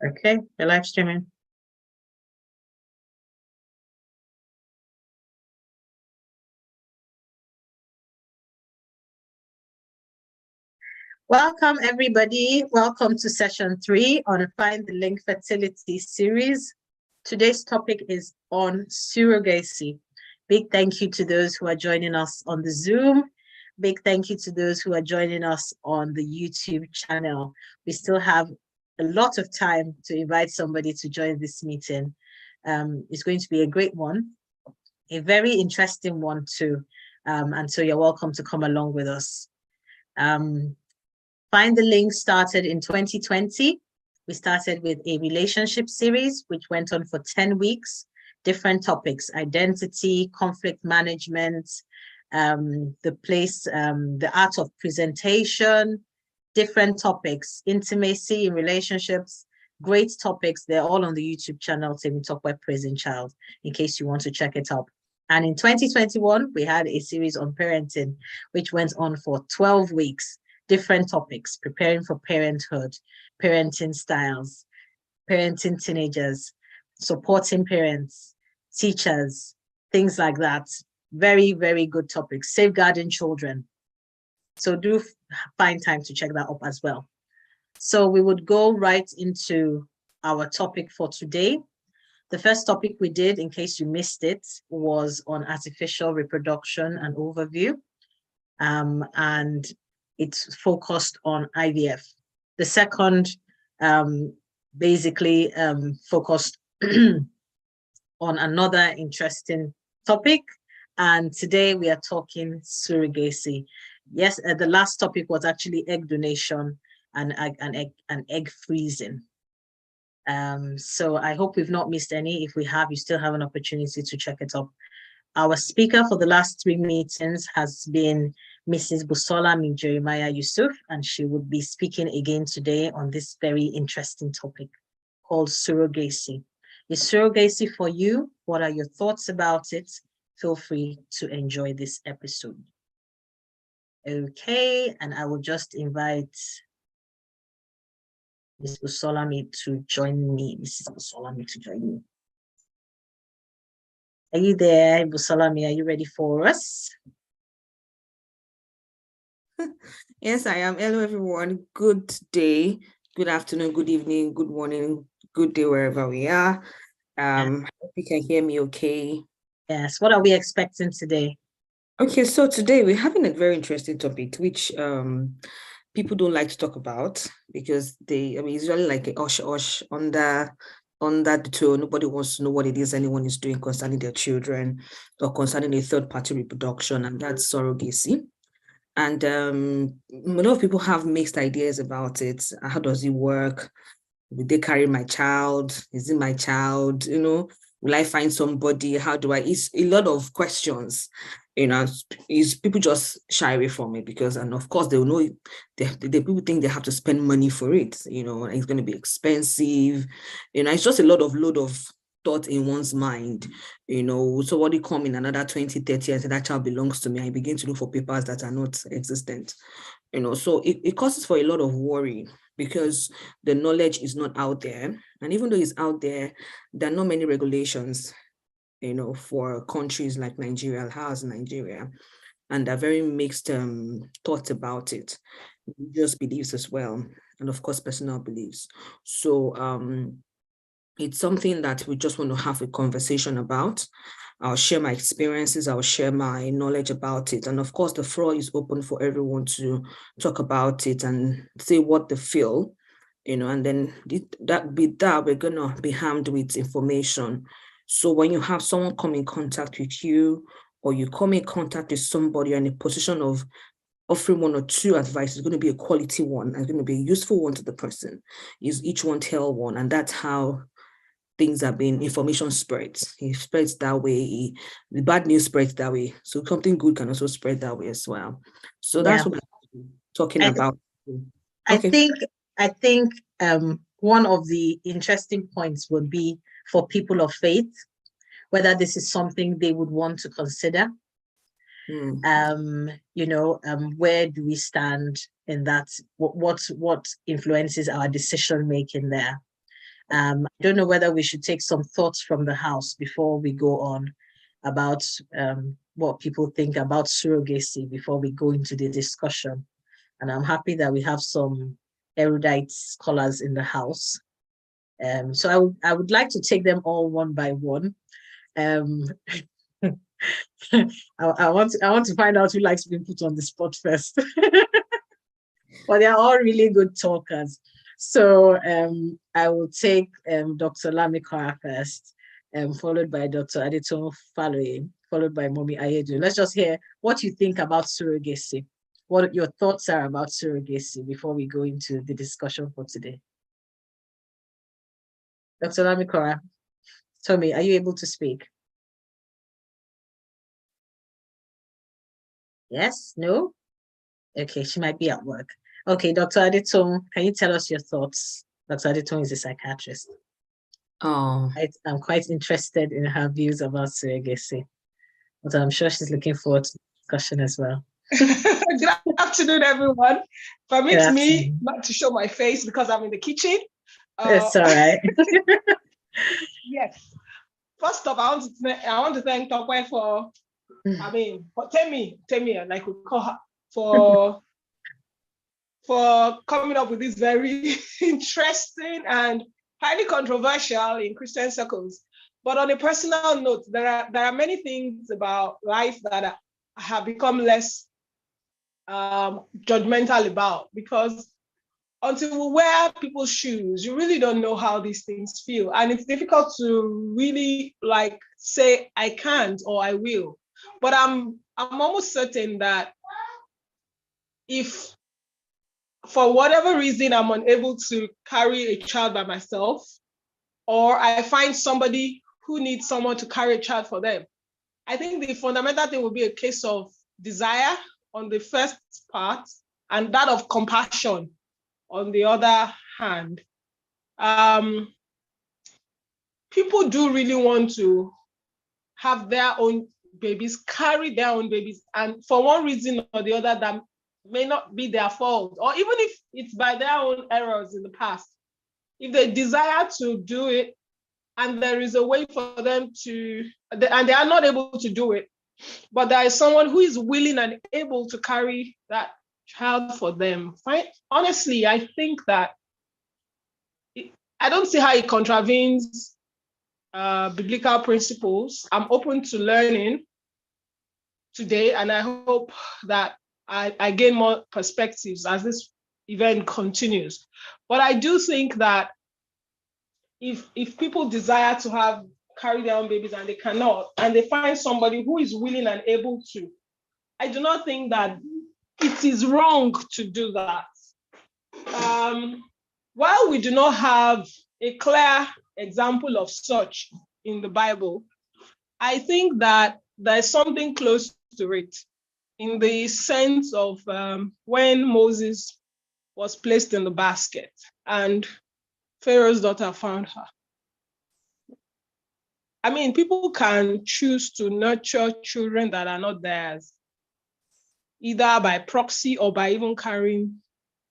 Okay, you're live streaming. Welcome, everybody. Welcome to session 3 on Find the Link Fertility series. Today's topic is on surrogacy. Big thank you to those who are joining us on the Zoom. Big thank you to those who are joining us on the YouTube channel. We still have a lot of time to invite somebody to join this meeting. It's going to be a great one, a very interesting one too. And so you're welcome to come along with us. Find the Link started in 2020. We started with a relationship series, which went on for 10 weeks, different topics: identity, conflict management, the art of presentation, different topics, intimacy in relationships, great topics. They're all on the YouTube channel, Temitope Praising Child, in case you want to check it out. And in 2021, we had a series on parenting, which went on for 12 weeks. Different topics: preparing for parenthood, parenting styles, parenting teenagers, supporting parents, teachers, things like that. Very, very good topics. Safeguarding children. So do find time to check that up as well. So we would go right into our topic for today. The first topic we did, in case you missed it, was on artificial reproduction and overview. And it's focused on IVF. The second basically focused on another interesting topic. And today we are talking surrogacy. Yes, the last topic was actually egg donation and egg freezing. So I hope we've not missed any. If we have, you still have an opportunity to check it up. Our speaker for the last 3 meetings has been Mrs. Busolami Jeremiah-Yusuf, and she would be speaking again today on this very interesting topic called surrogacy. Is surrogacy for you? What are your thoughts about it? Feel free to enjoy this episode. Okay, and I will just invite Ms. Busolami to join me. Mrs. Busolami to join me. Are you there, Busolami? Are you ready for us? Yes, I am. Hello, everyone. Good day, good afternoon, good evening, good morning, good day, wherever we are. I hope you can hear me okay. Yes. What are we expecting today? Okay, so today we're having a very interesting topic, which people don't like to talk about because it's really like a hush under the toe. Nobody wants to know what it is anyone is doing concerning their children or concerning a third-party reproduction, and that's surrogacy. And a lot of people have mixed ideas about it. How does it work? Will they carry my child? Is it my child? Will I find somebody? How do I? It's a lot of questions. Is people just shy away from it because, and of course, they will know. The people think they have to spend money for it. It's going to be expensive. It's just a load of thought in one's mind. So what do you come in another 20, 30 years and that child belongs to me? I begin to look for papers that are not existent. So it causes for a lot of worry because the knowledge is not out there. And even though it's out there, there are not many regulations, for countries like Nigeria, how's Nigeria, and there are very mixed thoughts about it, religious beliefs as well, and of course, personal beliefs. So it's something that we just want to have a conversation about. I'll share my experiences, I'll share my knowledge about it. And of course, the floor is open for everyone to talk about it and say what they feel, and then we're gonna be armed with information. So when you have someone come in contact with you, or you come in contact with somebody in a position of offering 1 or 2 advice, is going to be a quality one, and it's going to be a useful one to the person. Is each one tell one, and that's how things have been, information spreads. It spreads that way. The bad news spreads that way. So something good can also spread that way as well. So that's what we're talking about. Okay. I think one of the interesting points would be for people of faith, whether this is something they would want to consider. Where do we stand in that? What influences our decision making there? I don't know whether we should take some thoughts from the house before we go on about what people think about surrogacy before we go into the discussion. And I'm happy that we have some erudite scholars in the house. So I would like to take them all one by one. I want to find out who likes being put on the spot first. But they're all really good talkers. So I will take Dr. Lamikara first, followed by Dr. Adetun Faloye, followed by Momi Ayedu. Let's just hear what you think about surrogacy, what your thoughts are about surrogacy before we go into the discussion for today. Dr. Lamikara, Tommy, are you able to speak? Yes? No? Okay, she might be at work. Okay, Dr. Adetun, can you tell us your thoughts? Dr. Adetun is a psychiatrist. Oh, I'm quite interested in her views about surrogacy, but I'm sure she's looking forward to the discussion as well. Good afternoon, everyone. Permit me afternoon. not to show my face because I'm in the kitchen. It's all right. Yes. First off, I want to thank Tokwe for Temi, like we call her, for coming up with this very interesting and highly controversial in Christian circles. But on a personal note, there are many things about life that I have become less judgmental about, because until we wear people's shoes, you really don't know how these things feel. And it's difficult to really like say I can't or I will. But I'm almost certain that if for whatever reason I'm unable to carry a child by myself, or I find somebody who needs someone to carry a child for them, I think the fundamental thing will be a case of desire on the first part and that of compassion on the other hand. People do really want to have their own babies, carry their own babies, and for one reason or the other that may not be their fault, or even if it's by their own errors in the past, if they desire to do it and there is a way for them to, and they are not able to do it, but there is someone who is willing and able to carry that child for them. Honestly, I think that I don't see how it contravenes biblical principles. I'm open to learning today, and I hope that I gain more perspectives as this event continues. But I do think that if people desire to carry their own babies and they cannot, and they find somebody who is willing and able to, I do not think that it is wrong to do that. While we do not have a clear example of such in the Bible, I think that there's something close to it, in the sense of when Moses was placed in the basket and Pharaoh's daughter found her. I mean, people can choose to nurture children that are not theirs, either by proxy or by even carrying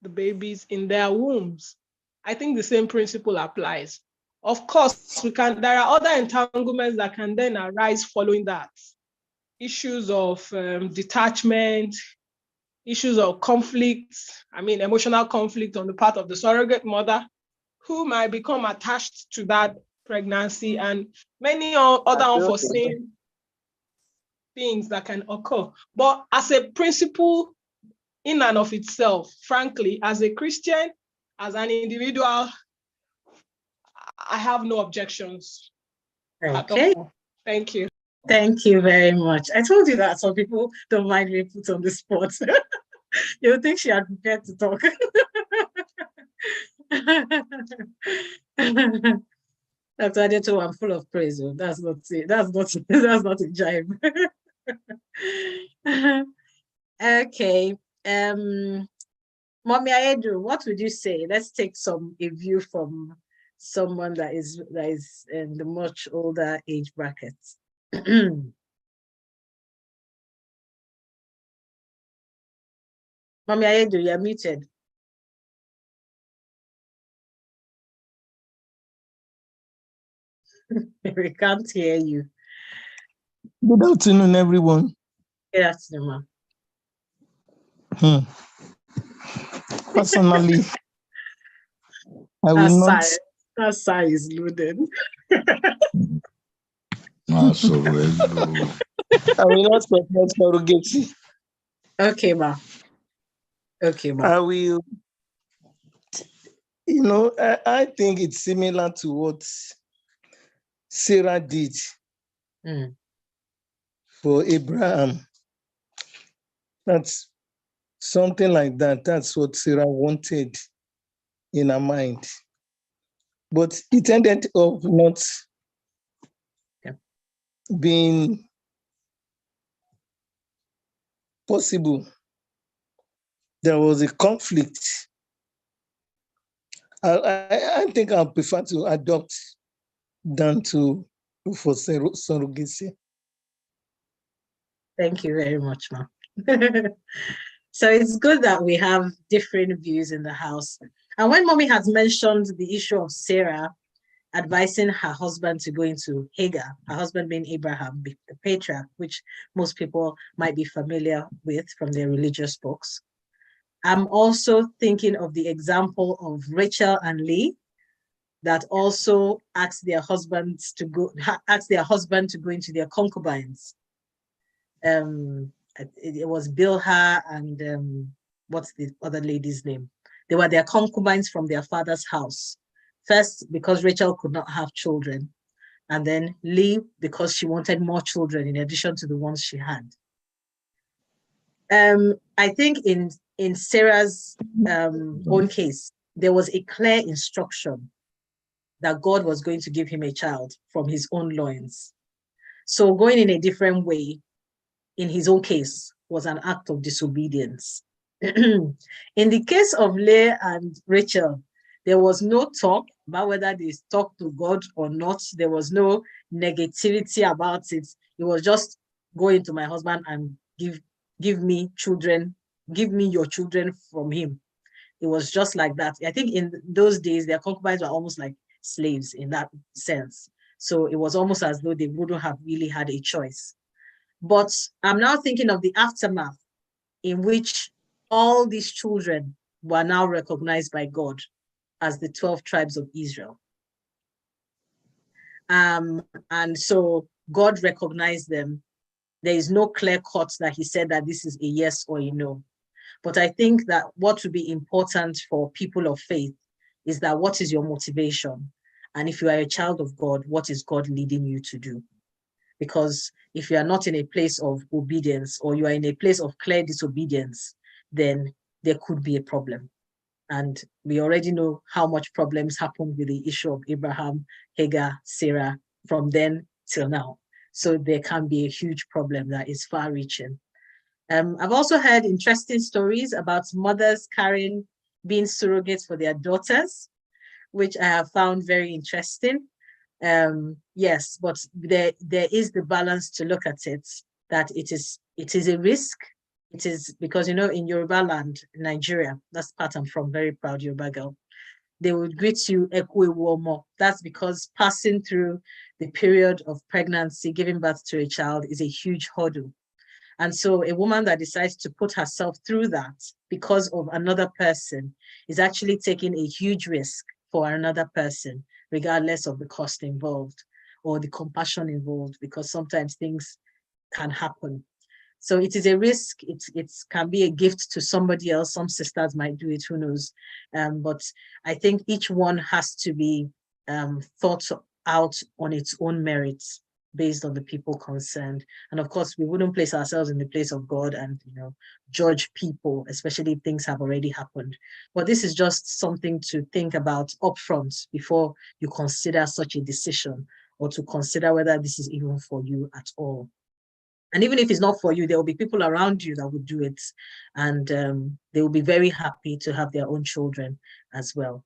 the babies in their wombs. I think the same principle applies. Of course, there are other entanglements that can then arise following that. Issues of detachment, issues of conflict, emotional conflict on the part of the surrogate mother, who might become attached to that pregnancy, and many other unforeseen things that can occur. But as a principle in and of itself, frankly, as a Christian, as an individual, I have no objections. Okay. Thank you. Thank you very much. I told you that some people don't mind being put on the spot. You think she had prepared to talk. Dr. Adeto, I'm full of praise. That's not it. That's not a jibe. Okay. Mommy Ayedu, what would you say? Let's take a view from someone that is in the much older age bracket. Mommy Ayedu, you're muted. We can't hear you. Good afternoon, everyone. Good afternoon, Personally, I ma'am. will not. That sigh is loaded. So hello. I will not support surrogacy. Okay, ma'am. Okay, ma'am. I will. I think it's similar to what Sarah did for Abraham. That's something like that. That's what Sarah wanted in her mind. But it ended up not being possible. There was a conflict. I think I prefer to adopt than to for surrogacy. Thank you very much, ma'am. So it's good that we have different views in the house. And when mommy has mentioned the issue of Sarah advising her husband to go into Hagar, her husband being Abraham, the patriarch, which most people might be familiar with from their religious books. I'm also thinking of the example of Rachel and Leah that also asked their husband to go into their concubines. It was Bilhah and what's the other lady's name? They were their concubines from their father's house. First, because Rachel could not have children, and then Leah because she wanted more children in addition to the ones she had. I think in Sarah's own case, there was a clear instruction that God was going to give him a child from his own loins. So going in a different way, in his own case, was an act of disobedience. In the case of Leah and Rachel, there was no talk about whether they talked to God or not. There was no negativity about it. It was just go into my husband and give me children, give me your children from him. It was just like that. I think in those days, their concubines were almost like slaves in that sense. So it was almost as though they wouldn't have really had a choice. But I'm now thinking of the aftermath in which all these children were now recognized by God as the 12 tribes of Israel. And so God recognized them. There is no clear cut that he said that this is a yes or a no. But I think that what would be important for people of faith is that what is your motivation? And if you are a child of God, what is God leading you to do? Because if you are not in a place of obedience or you are in a place of clear disobedience, then there could be a problem. And we already know how much problems happened with the issue of Abraham, Hagar, Sarah from then till now. So there can be a huge problem that is far-reaching. I've also heard interesting stories about mothers being surrogates for their daughters, which I have found very interesting. Yes, but there is the balance to look at it, that it is a risk. It is because, in Yoruba land, Nigeria, that's part I'm from, very proud Yoruba girl, they would greet you Ekwe Womo. That's because passing through the period of pregnancy, giving birth to a child is a huge hurdle. And so a woman that decides to put herself through that because of another person is actually taking a huge risk for another person, regardless of the cost involved or the compassion involved, because sometimes things can happen. So it is a risk. It can be a gift to somebody else. Some sisters might do it, who knows? But I think each one has to be thought out on its own merits, based on the people concerned. And of course, we wouldn't place ourselves in the place of God and judge people, especially if things have already happened. But this is just something to think about upfront before you consider such a decision, or to consider whether this is even for you at all. And even if it's not for you, there will be people around you that would do it, and they will be very happy to have their own children as well.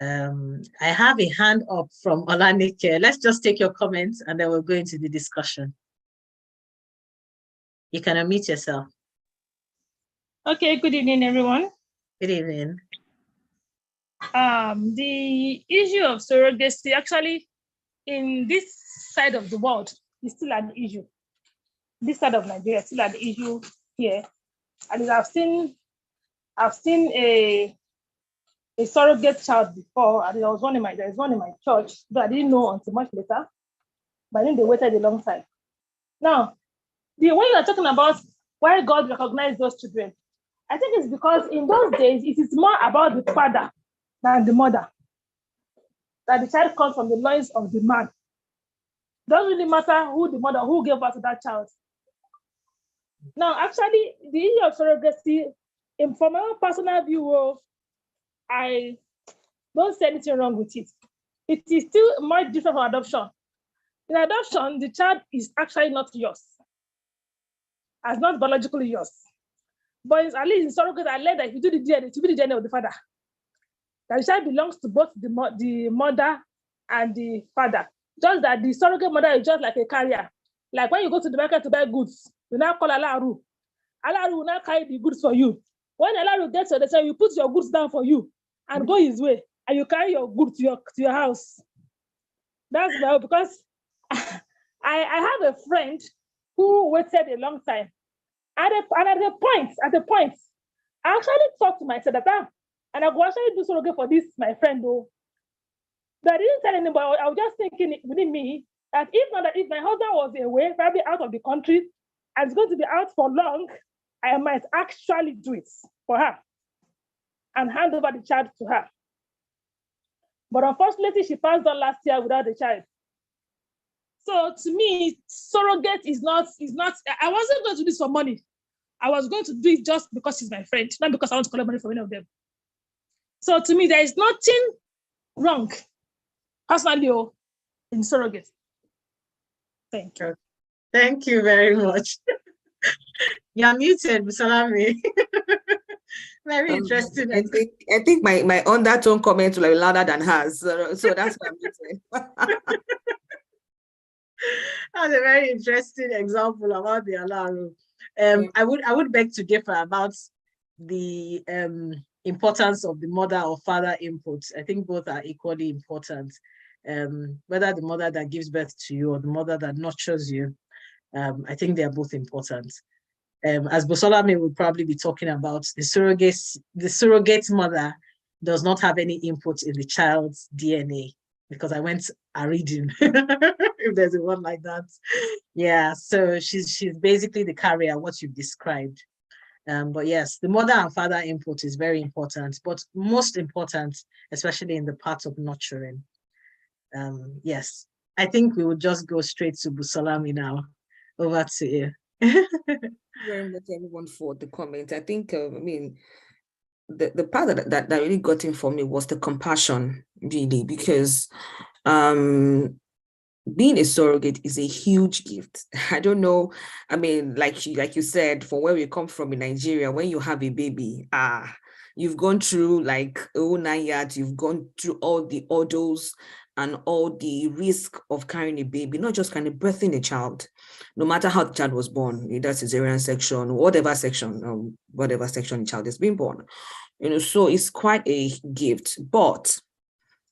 I have a hand up from Olanike. Let's just take your comments and then we'll go into the discussion. You can unmute yourself. Okay, good evening, everyone. Good evening. The issue of surrogacy actually in this side of the world is still an issue. This side of Nigeria is still an issue here. And I've seen a surrogate child before, and there is one in my church, but I didn't know until much later. But then they waited a long time. Now, when you are talking about why God recognized those children, I think it's because in those days it is more about the father than the mother. That the child comes from the loins of the man. Doesn't really matter who the mother, who gave birth to that child. Now, actually, the issue of surrogacy, from my own personal view, I don't see anything wrong with it. It is still much different from adoption. In adoption, the child is actually not yours, as not biologically yours. But at least in surrogate, I learned that if you do the DNA, to be the DNA of the father. That the child belongs to both the mother and the father. Just that the surrogate mother is just like a carrier. Like when you go to the market to buy goods, you now call Alaru. Alaru will now carry the goods for you. When Alaru gets to the side, you put your goods down for you and go his way, and you carry your goods to your house. That's well, because I have a friend who waited a long time. At a point, I actually thought to myself that and I go actually do surrogate for this, my friend, though. But I didn't tell anybody. I was just thinking within me that if my husband was away, probably out of the country, and is going to be out for long, I might actually do it for her and hand over the child to her. But unfortunately, she passed on last year without the child. So to me, surrogate is not, I wasn't going to do this for money. I was going to do it just because she's my friend, not because I want to collect money from any of them. So to me, there is nothing wrong, personally, in surrogate. Thank you. Thank you very much. You're muted, Busolami. Very interesting. I think my undertone comment will be louder than hers, so that's what I'm muted. That's a very interesting example about the Alaru. I would beg to differ about the importance of the mother or father input. I think both are equally important. Whether the mother that gives birth to you or the mother that nurtures you, I think they are both important. As Busolami would probably be talking about, the surrogate mother does not have any input in the child's DNA, because I went a reading, if there's a word like that. Yeah, so she's basically the carrier, what you've described. But yes, the mother and father input is very important, but most important, especially in the part of nurturing. Yes, I think we would just go straight to Busolami now. Over to you. Very much, everyone, for the comment. I think, the part that really got in for me was the compassion, really, because being a surrogate is a huge gift. I don't know. Like you said, from where we come from in Nigeria, when you have a baby, you've gone through like 9 yards, you've gone through all the orders and all the risk of carrying a baby, not just kind of birthing a child, no matter how the child was born, either cesarean section, whatever section the child is being born. So it's quite a gift. But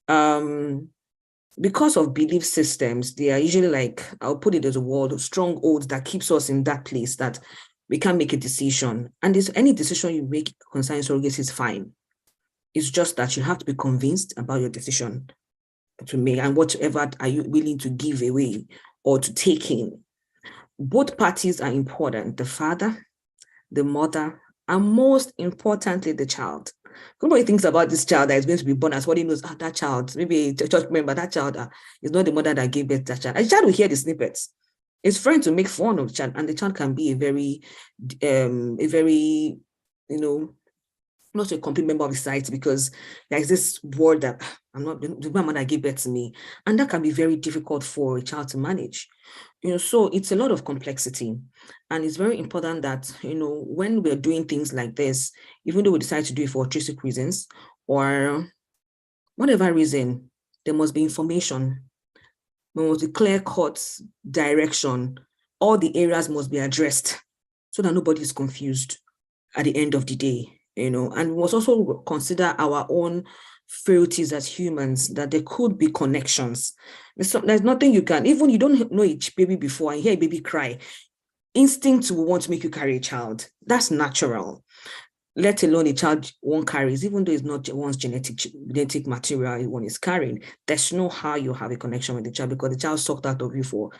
because of belief systems, they are usually like, I'll put it as a word, strongholds that keeps us in that place that we can't make a decision. And any decision you make concerning surrogacy is fine. It's just that you have to be convinced about your decision to make, and whatever are you willing to give away or to take in. Both parties are important, the father, the mother, and most importantly, the child. Nobody thinks about this child that is going to be born as what he knows, that child, maybe a church member, that child is not the mother that gave birth to that child. And the child will hear the snippets. It's trying to make fun of the child, and the child can be a very, not a complete member of society, because there's this word that I'm not, my mother gave birth to me, and that can be very difficult for a child to manage. So it's a lot of complexity, and it's very important that, when we're doing things like this, even though we decide to do it for altruistic reasons or whatever reason, there must be information, there must be clear-cut direction, all the areas must be addressed so that nobody is confused at the end of the day. And we must also consider our own frailties as humans, that there could be connections. There's nothing you can, even you don't know a baby before and hear a baby cry, instinct will want to make you carry a child. That's natural. Let alone a child one carries, even though it's not one's genetic material one is carrying. There's no how you have a connection with the child because the child sucked out of you for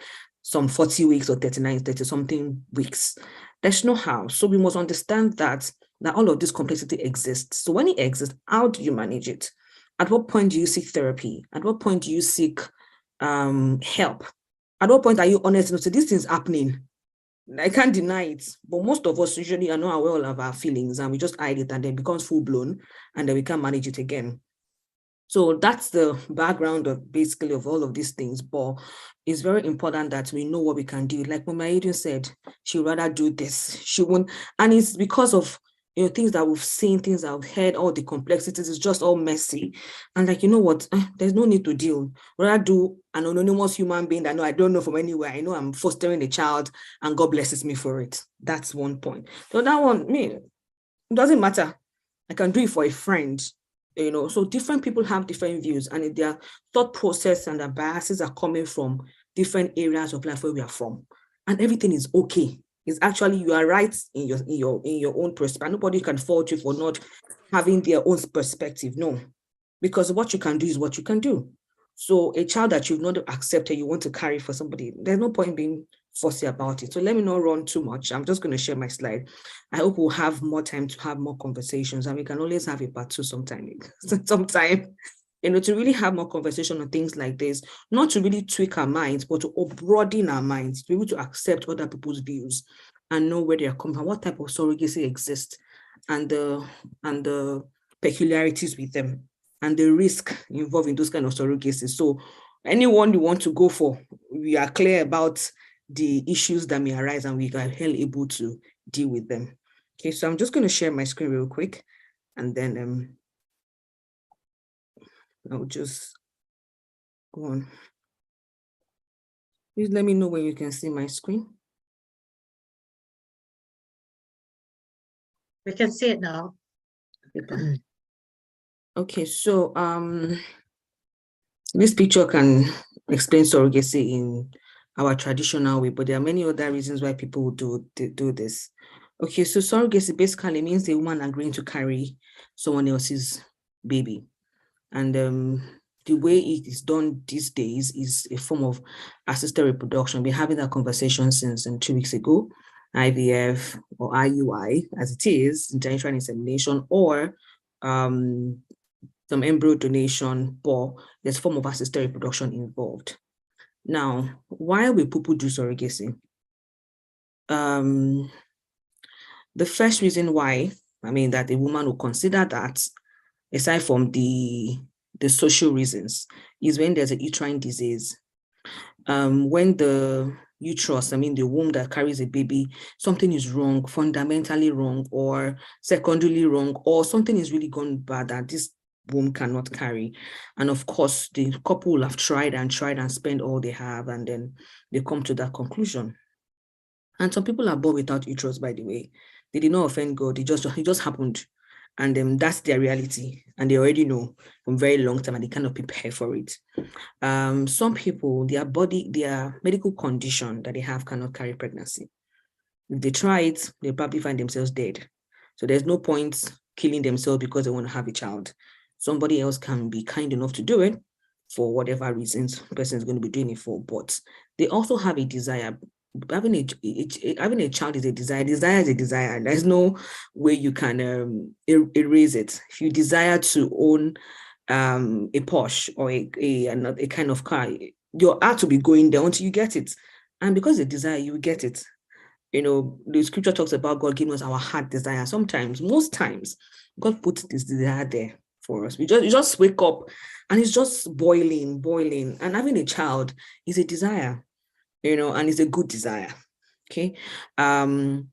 some 40 weeks or 39, 30 something weeks. There's no how. So we must understand that all of this complexity exists. So when it exists, how do you manage it? At what point do you seek therapy? At what point do you seek help? At what point are you honest enough to say this thing's happening? I can't deny it, but most of us usually are not aware of our feelings and we just hide it and then it becomes full blown and then we can't manage it again. So that's the background of basically of all of these things, but it's very important that we know what we can do. Like Mama Adrian said, she'd rather do this. She won't, and it's because of things that we've seen, things that we've heard, all the complexities, it's just all messy. And like, you know what, there's no need to deal. Rather do an anonymous human being that I don't know from anywhere. I know I'm fostering a child and God blesses me for it. That's one point. So that one, it doesn't matter. I can do it for a friend. So different people have different views and their thought process and their biases are coming from different areas of life where we are from, and everything is okay. It's actually, you are right in your own perspective. Nobody can fault you for not having their own perspective. No, because what you can do is what you can do. So a child that you've not accepted, you want to carry for somebody, there's no point being fussy about it. So let me not run too much. I'm just going to share my slide. I hope we'll have more time to have more conversations, and we can always have a part two sometime, to really have more conversation on things like this, not to really tweak our minds, but to broaden our minds, to be able to accept other people's views and know where they are coming from, what type of surrogacy exists, and the peculiarities with them, and the risk involved in those kind of surrogacies. So anyone you want to go for, we are clear about the issues that may arise and we are able to deal with them. Okay, so I'm just going to share my screen real quick, and then I'll just go on. Please let me know when you can see my screen. We can see it now. Okay, so this picture can explain surrogacy in our traditional way, but there are many other reasons why people do this. Okay, so surrogacy basically means a woman agreeing to carry someone else's baby. And the way it is done these days is a form of assisted reproduction. We're having that conversation since 2 weeks ago. IVF or IUI, as it is, interneuterine insemination, or some embryo donation, but there's a form of assisted reproduction involved. Now, why will people do surrogacy? The first reason why, that a woman will consider that, aside from the social reasons, is when there's a uterine disease. When the uterus, the womb that carries a baby, something is wrong, fundamentally wrong, or secondarily wrong, or something is really gone bad that this womb cannot carry. And of course, the couple will have tried and spend all they have, and then they come to that conclusion. And some people are born without uterus, by the way. They did not offend God. It just happened. And that's their reality. And they already know from very long time, and they cannot prepare for it. Some people, their medical condition that they have cannot carry pregnancy. If they try it, they probably find themselves dead. So there's no point killing themselves because they want to have a child. Somebody else can be kind enough to do it for whatever reasons the person is going to be doing it for. But they also have a desire. Having a child is a desire. Desire is a desire. There's no way you can erase it. If you desire to own a Porsche or a kind of car, your heart will be going there until you get it. And because the desire, you get it. The scripture talks about God giving us our heart desire. Most times, God puts this desire there for us. You just wake up and it's just boiling. And having a child is a desire, and it's a good desire. Okay. Some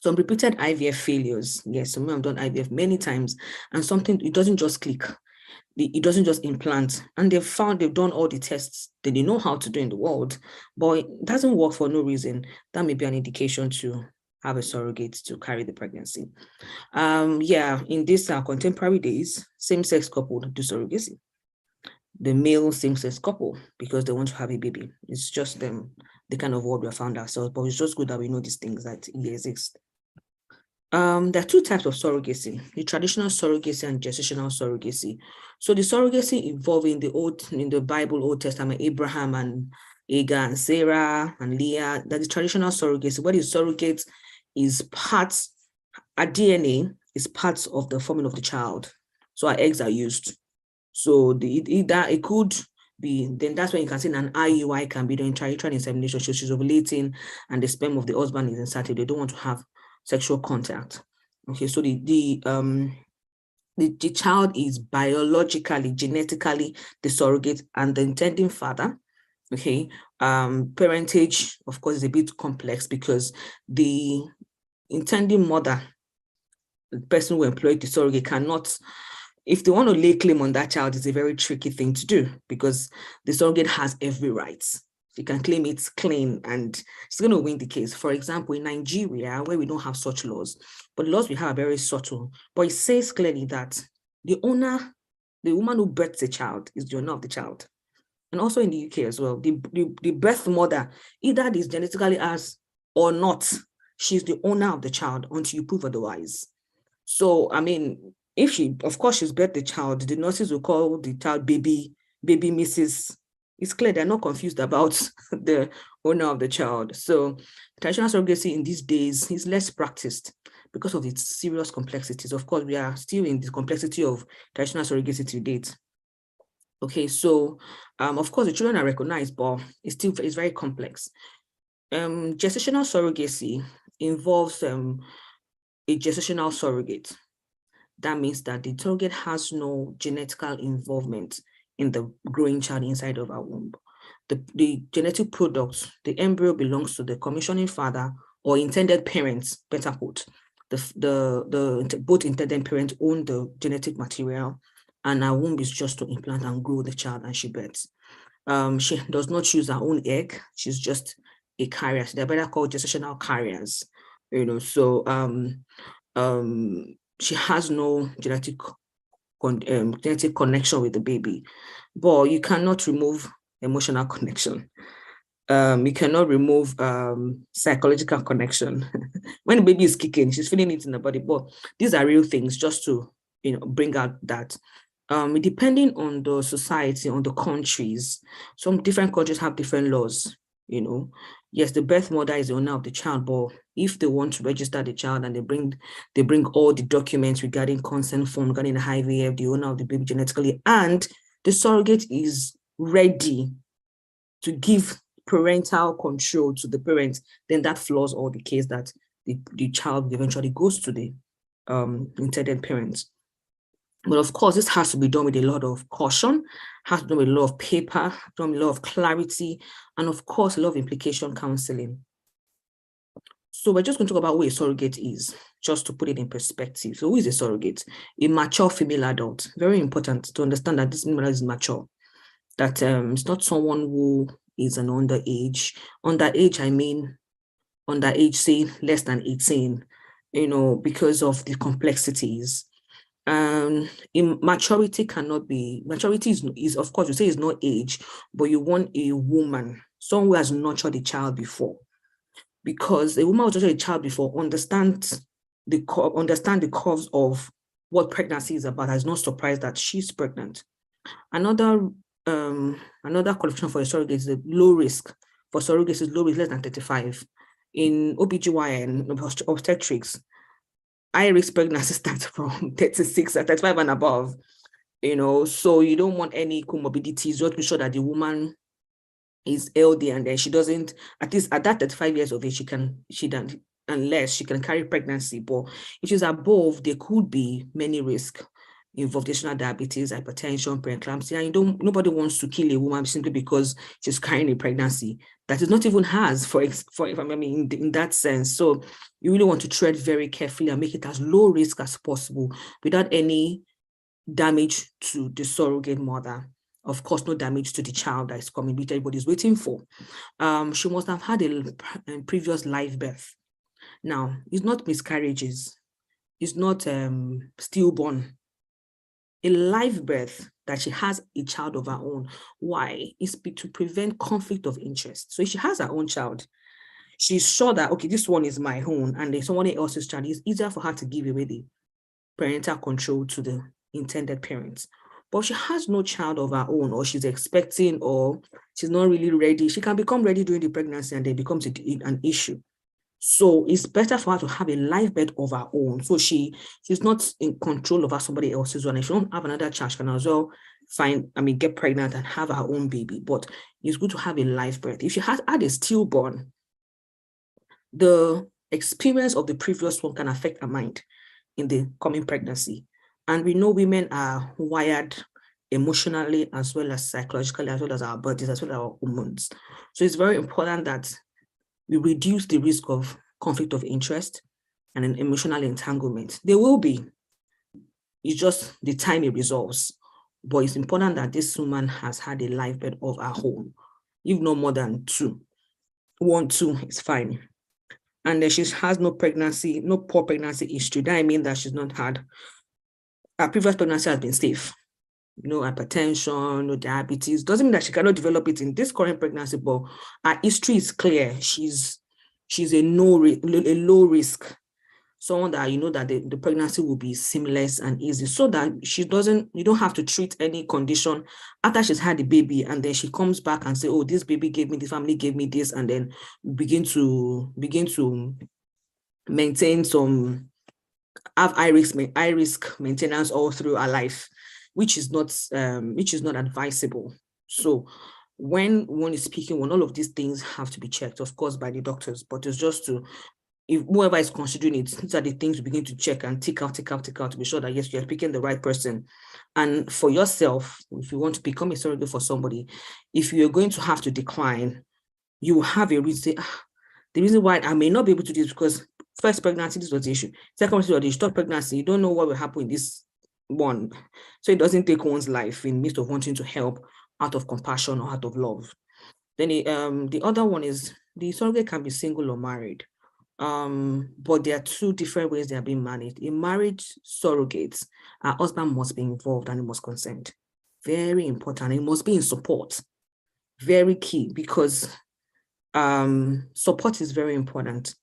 repeated IVF failures. Yes, some have done IVF many times, and it doesn't just click. It doesn't just implant. And they've done all the tests that they know how to do in the world, but it doesn't work for no reason. That may be an indication to have a surrogate to carry the pregnancy. Yeah, in these contemporary days, same-sex couple do surrogacy. The male same-sex couple, because they want to have a baby. It's just the kind of world we have found ourselves, but it's just good that we know these things that they exist. There are two types of surrogacy: the traditional surrogacy and gestational surrogacy. So the surrogacy involved in the Bible, Old Testament, Abraham and Hagar and Sarah and Leah, that is traditional surrogacy, where the surrogate is parts, our DNA is parts of the forming of the child. So our eggs are used. So it could be, then that's when you can say an IUI can be done, intrauterine insemination. So she's ovulating and the sperm of the husband is inserted. They don't want to have sexual contact. Okay, so the child is biologically, genetically the surrogate and the intending father. Okay, parentage, of course, is a bit complex because the intending mother, the person who employed the surrogate, cannot, if they want to lay claim on that child, it's a very tricky thing to do because the surrogate has every right. She can claim it's clean and she's going to win the case. For example, in Nigeria, where we don't have such laws, but the laws we have are very subtle. But it says clearly that the owner, the woman who births the child, is the owner of the child. And also in the UK as well, the birth mother, either is genetically as or not, she's the owner of the child until you prove otherwise. So, I mean, if she, of course, she's birthed the child, the nurses will call the child baby Mrs. It's clear they're not confused about the owner of the child. So traditional surrogacy in these days is less practiced because of its serious complexities. Of course, we are still in the complexity of traditional surrogacy to date. Okay, so of course the children are recognized, but it's very complex. Gestational surrogacy involves a gestational surrogate. That means that the surrogate has no genetical involvement in the growing child inside of our womb. The genetic product, the embryo, belongs to the commissioning father or intended parents, better put. Both intended parents own the genetic material, and our womb is just to implant and grow the child, and she births. She does not choose her own egg. She's just a carrier. So they're better called gestational carriers. So she has no genetic connection with the baby, but you cannot remove emotional connection. You cannot remove psychological connection. When the baby is kicking, she's feeling it in the body. But these are real things, just to bring out that. Depending on the society, on the countries, some different countries have different laws. Yes, the birth mother is the owner of the child, but if they want to register the child and they bring all the documents regarding consent form, regarding the IVF, the owner of the baby genetically, and the surrogate is ready to give parental control to the parents, then that flaws all the case that the child eventually goes to the intended parents. But of course, this has to be done with a lot of caution, has to do with a lot of paper, done with a lot of clarity, and of course, a lot of implication counseling. So we're just going to talk about who a surrogate is, just to put it in perspective. So who is a surrogate? A mature female adult. Very important to understand that this female is mature. That it's not someone who is an underage. Underage, I mean, underage, say less than 18, because of the complexities. In maturity cannot be, maturity is of course, you say it's not age, but you want a woman, someone who has nurtured a child before, because a woman who has nurtured a child before understand the curves of what pregnancy is about, is not surprised that she's pregnant. Another qualification for a surrogate is the low risk. For surrogates is low risk, less than 35. In OBGYN, obstetrics, high risk pregnancy starts from 36 and 35 and above, so you don't want any comorbidities. You want to be sure that the woman is healthy and then she doesn't, at least at that 35 years of age, unless she can carry pregnancy. But if she's above, there could be many risks involved: gestational diabetes, hypertension, preeclampsia, and nobody wants to kill a woman simply because she's carrying a pregnancy that is not even hers, in that sense. So you really want to tread very carefully and make it as low risk as possible without any damage to the surrogate mother. Of course, no damage to the child that is coming, which everybody's waiting for. She must have had a previous live birth. Now, it's not miscarriages. It's not stillborn. A live birth that she has a child of her own. Why? It's to prevent conflict of interest. So if she has her own child, she's sure that, okay, this one is my own, and there's someone else's child. It's easier for her to give away the parental control to the intended parents. But she has no child of her own, or she's expecting, or she's not really ready. She can become ready during the pregnancy, and then it becomes an issue. So it's better for her to have a live birth of her own. So she's not in control of somebody else's one. If she don't have another child, she can as well get pregnant and have her own baby. But it's good to have a live birth. If she has had a stillborn, the experience of the previous one can affect her mind in the coming pregnancy. And we know women are wired emotionally as well as psychologically, as well as our bodies, as well as our hormones. So it's very important that we reduce the risk of conflict of interest and an emotional entanglement. There will be. It's just the time it resolves. But it's important that this woman has had a live birth of her own, if no more than 2. 1, 2 is fine. And then she has no poor pregnancy history. That I mean that she's not had, her previous pregnancy has been safe. No hypertension, no diabetes. Doesn't mean that she cannot develop it in this current pregnancy, but her history is clear. She's a low risk. Someone that you know that the pregnancy will be seamless and easy, so that you don't have to treat any condition after she's had the baby, and then she comes back and say, oh, this baby gave me, the family gave me this, and then begin to maintain some, have high risk maintenance all through her life, which is not advisable. So when one is speaking, when all of these things have to be checked, of course, by the doctors, but it's just to, if whoever is considering it, these are the things you begin to check and tick out to be sure that yes, you're picking the right person. And for yourself, if you want to become a surrogate for somebody, if you're going to have to decline, you have a reason. The reason why I may not be able to do this because first pregnancy, this was the issue. Second pregnancy, third pregnancy, you don't know what will happen in this one. So it doesn't take one's life in the midst of wanting to help out of compassion or out of love. Then the other one is the surrogate can be single or married. But there are 2 different ways they are being managed. In marriage surrogates, our husband must be involved and he must consent. Very important. He must be in support. Very key, because support is very important.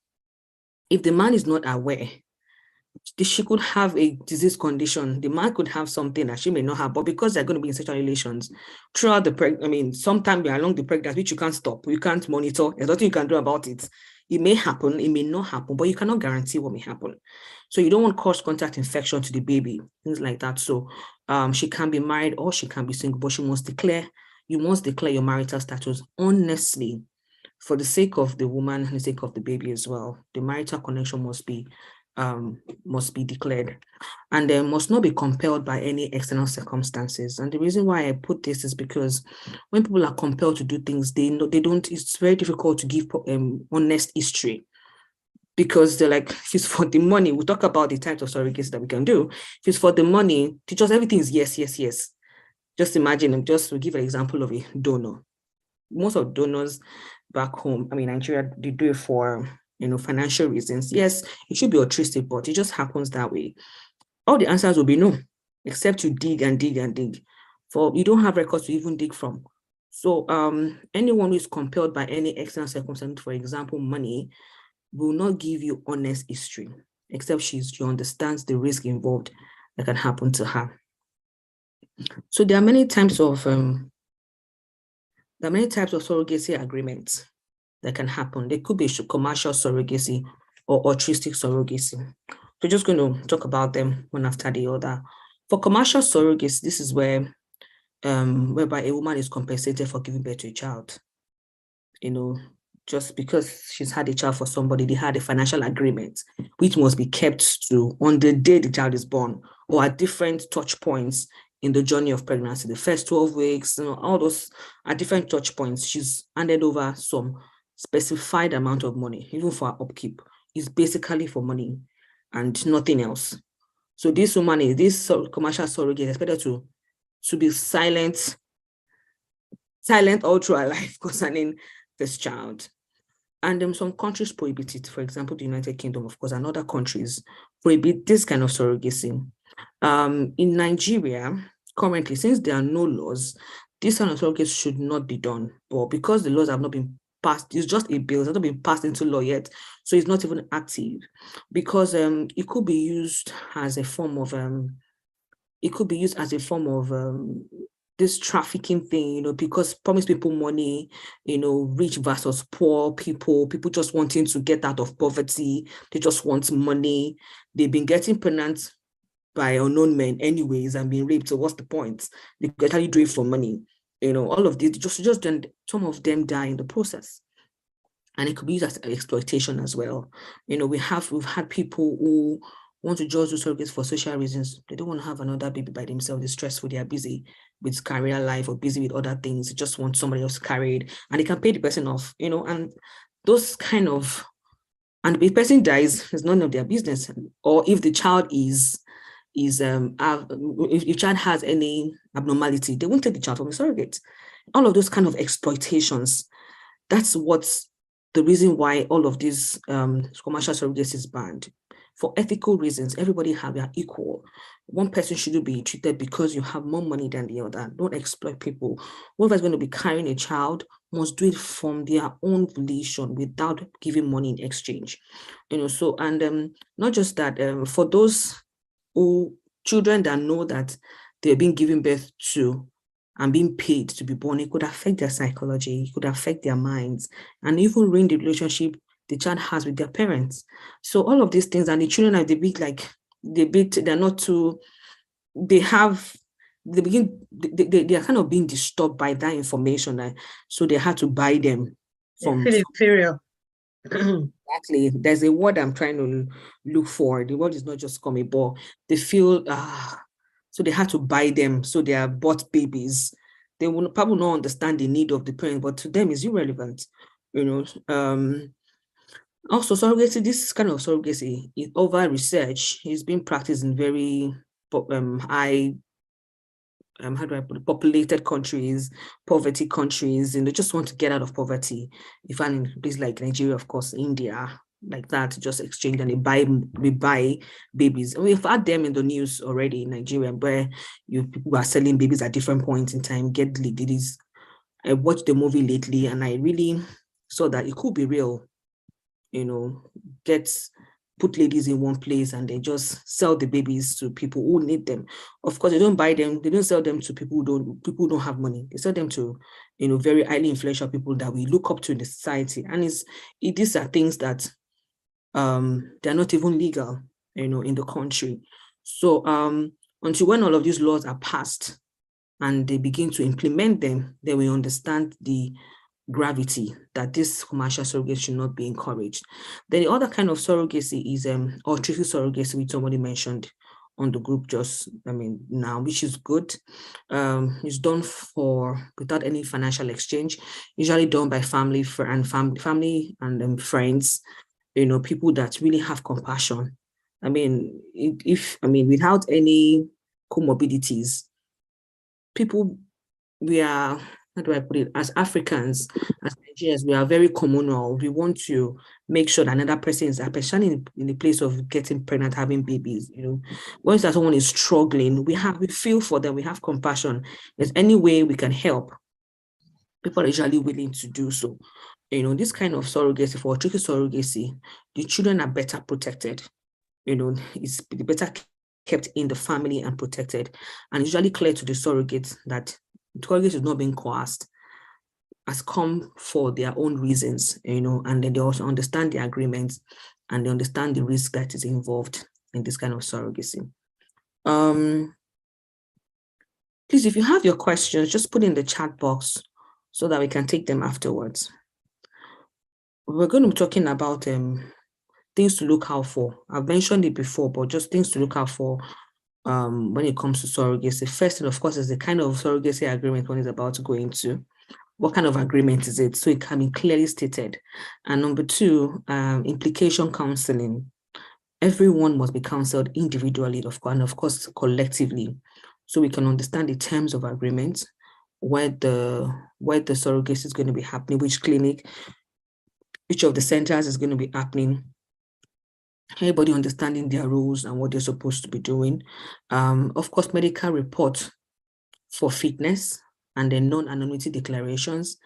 If the man is not aware, she could have a disease condition. The man could have something that she may not have, but because they're going to be in sexual relations throughout the sometime along the pregnancy, which you can't stop, you can't monitor, there's nothing you can do about it. It may happen, it may not happen, but you cannot guarantee what may happen. So you don't want cross-contact infection to the baby, things like that. So she can be married or she can be single, but you must declare your marital status honestly for the sake of the woman and the sake of the baby as well. The marital connection must be declared, and they must not be compelled by any external circumstances. And the reason why I put this is because when people are compelled to do things, it's very difficult to give honest history, because they're like, if it's for the money, we'll talk about the types of surrogacy that we can do. If it's for the money, teach us everything is yes. Just imagine, we'll give an example of a donor. Most of donors back home, Nigeria, they do it for financial reasons. Yes, it should be altruistic, but it just happens that way. All the answers will be no, except you dig and dig and dig. For you don't have records to even dig from. So anyone who is compelled by any external circumstance, for example, money, will not give you honest history, except she understands the risk involved that can happen to her. So there are many types of surrogacy agreements that can happen. There could be commercial surrogacy or altruistic surrogacy. We're just going to talk about them one after the other. For commercial surrogacy, this is where whereby a woman is compensated for giving birth to a child. Just because she's had a child for somebody, they had a financial agreement, which must be kept to on the day the child is born, or at different touch points in the journey of pregnancy. The first 12 weeks, all those are different touch points. She's handed over some specified amount of money, even for her upkeep. It's basically for money and nothing else. So this woman, this commercial surrogate, is expected to be silent all through her life concerning this child. And some countries prohibit it. For example, the United Kingdom, of course, and other countries prohibit this kind of surrogacy. In Nigeria, currently, since there are no laws, this kind of surrogacy should not be done. But because the laws have not been passed, it's just a bill, it has not been passed into law yet, so it's not even active. Because it could be used as a form of this trafficking thing, because promise people money, rich versus poor people just wanting to get out of poverty. They just want money. They've been getting pregnant by unknown men anyways and being raped. So what's the point? They could actually do it for money. All of this, just then some of them die in the process. And it could be used as exploitation as well. We've had people who want to just do surrogates for social reasons. They don't want to have another baby by themselves. They're stressful. They are busy with career life or busy with other things. They just want somebody else carried, and they can pay the person off, and those kind of, and if the person dies, it's none of their business. Or if the child if the child has any abnormality, they won't take the child from a surrogate. All of those kind of exploitations, that's what's the reason why all of these commercial surrogacy is banned. For ethical reasons, everybody are equal. One person shouldn't be treated because you have more money than the other. Don't exploit people. Whoever's going to be carrying a child must do it from their own volition without giving money in exchange. So, and not just that, for those children that know that they're being given birth to and being paid to be born, it could affect their psychology, it could affect their minds, and even ruin the relationship the child has with their parents. So all of these things, and the children are they're not too, they are kind of being disturbed by that information. So they had to buy them from. They feel inferior. Exactly. There's a word I'm trying to look for. The word is not just coming, but they feel, so they had to buy them. So they are bought babies. They will probably not understand the need of the parent, but to them it's irrelevant. Also, surrogacy, this kind of surrogacy, over research, is being practiced in very high, how do I put it, populated countries, poverty countries, and they just want to get out of poverty. You find in places like Nigeria, of course, India, like that, just exchange, and we buy babies. And we've had them in the news already in Nigeria, where people are selling babies at different points in time, get ladies. I watched the movie lately, and I really saw that it could be real. Put ladies in one place and they just sell the babies to people who need them. Of course, they don't buy them. They don't sell them to people who don't have money. They sell them to, very highly influential people that we look up to in the society. And these are things that they're not even legal, in the country. So until when all of these laws are passed and they begin to implement them, then we understand the gravity that this commercial surrogacy should not be encouraged. Then the other kind of surrogacy is altruistic surrogacy, which somebody mentioned on the group now, which is good. It's done without any financial exchange, usually done by family and friends, people that really have compassion. Without any comorbidities, people, we are, how do I put it, as Africans, as Nigerians, we are very communal. We want to make sure that another person is, especially in the place of getting pregnant, having babies, once that someone is struggling, we feel for them, we have compassion. There's any way we can help, people are usually willing to do so. This kind of surrogacy, for tricky surrogacy, the children are better protected. It's better kept in the family and protected, and usually clear to the surrogate that surrogate is not being coerced, has come for their own reasons, and then they also understand the agreements and they understand the risk that is involved in this kind of surrogacy. Please, if you have your questions, just put in the chat box so that we can take them afterwards. We're going to be talking about things to look out for. I've mentioned it before, but just things to look out for when it comes to surrogacy. First, and of course, is the kind of surrogacy agreement one is about to go into. What kind of agreement is it? So it can be clearly stated. And number two, implication counseling. Everyone must be counseled individually, and of course, collectively, so we can understand the terms of agreement, where the surrogacy is going to be happening, which clinic, each of the centers is going to be happening. Everybody understanding their roles and what they're supposed to be doing. Of course, medical report for fitness, and then non-anonymity declarations,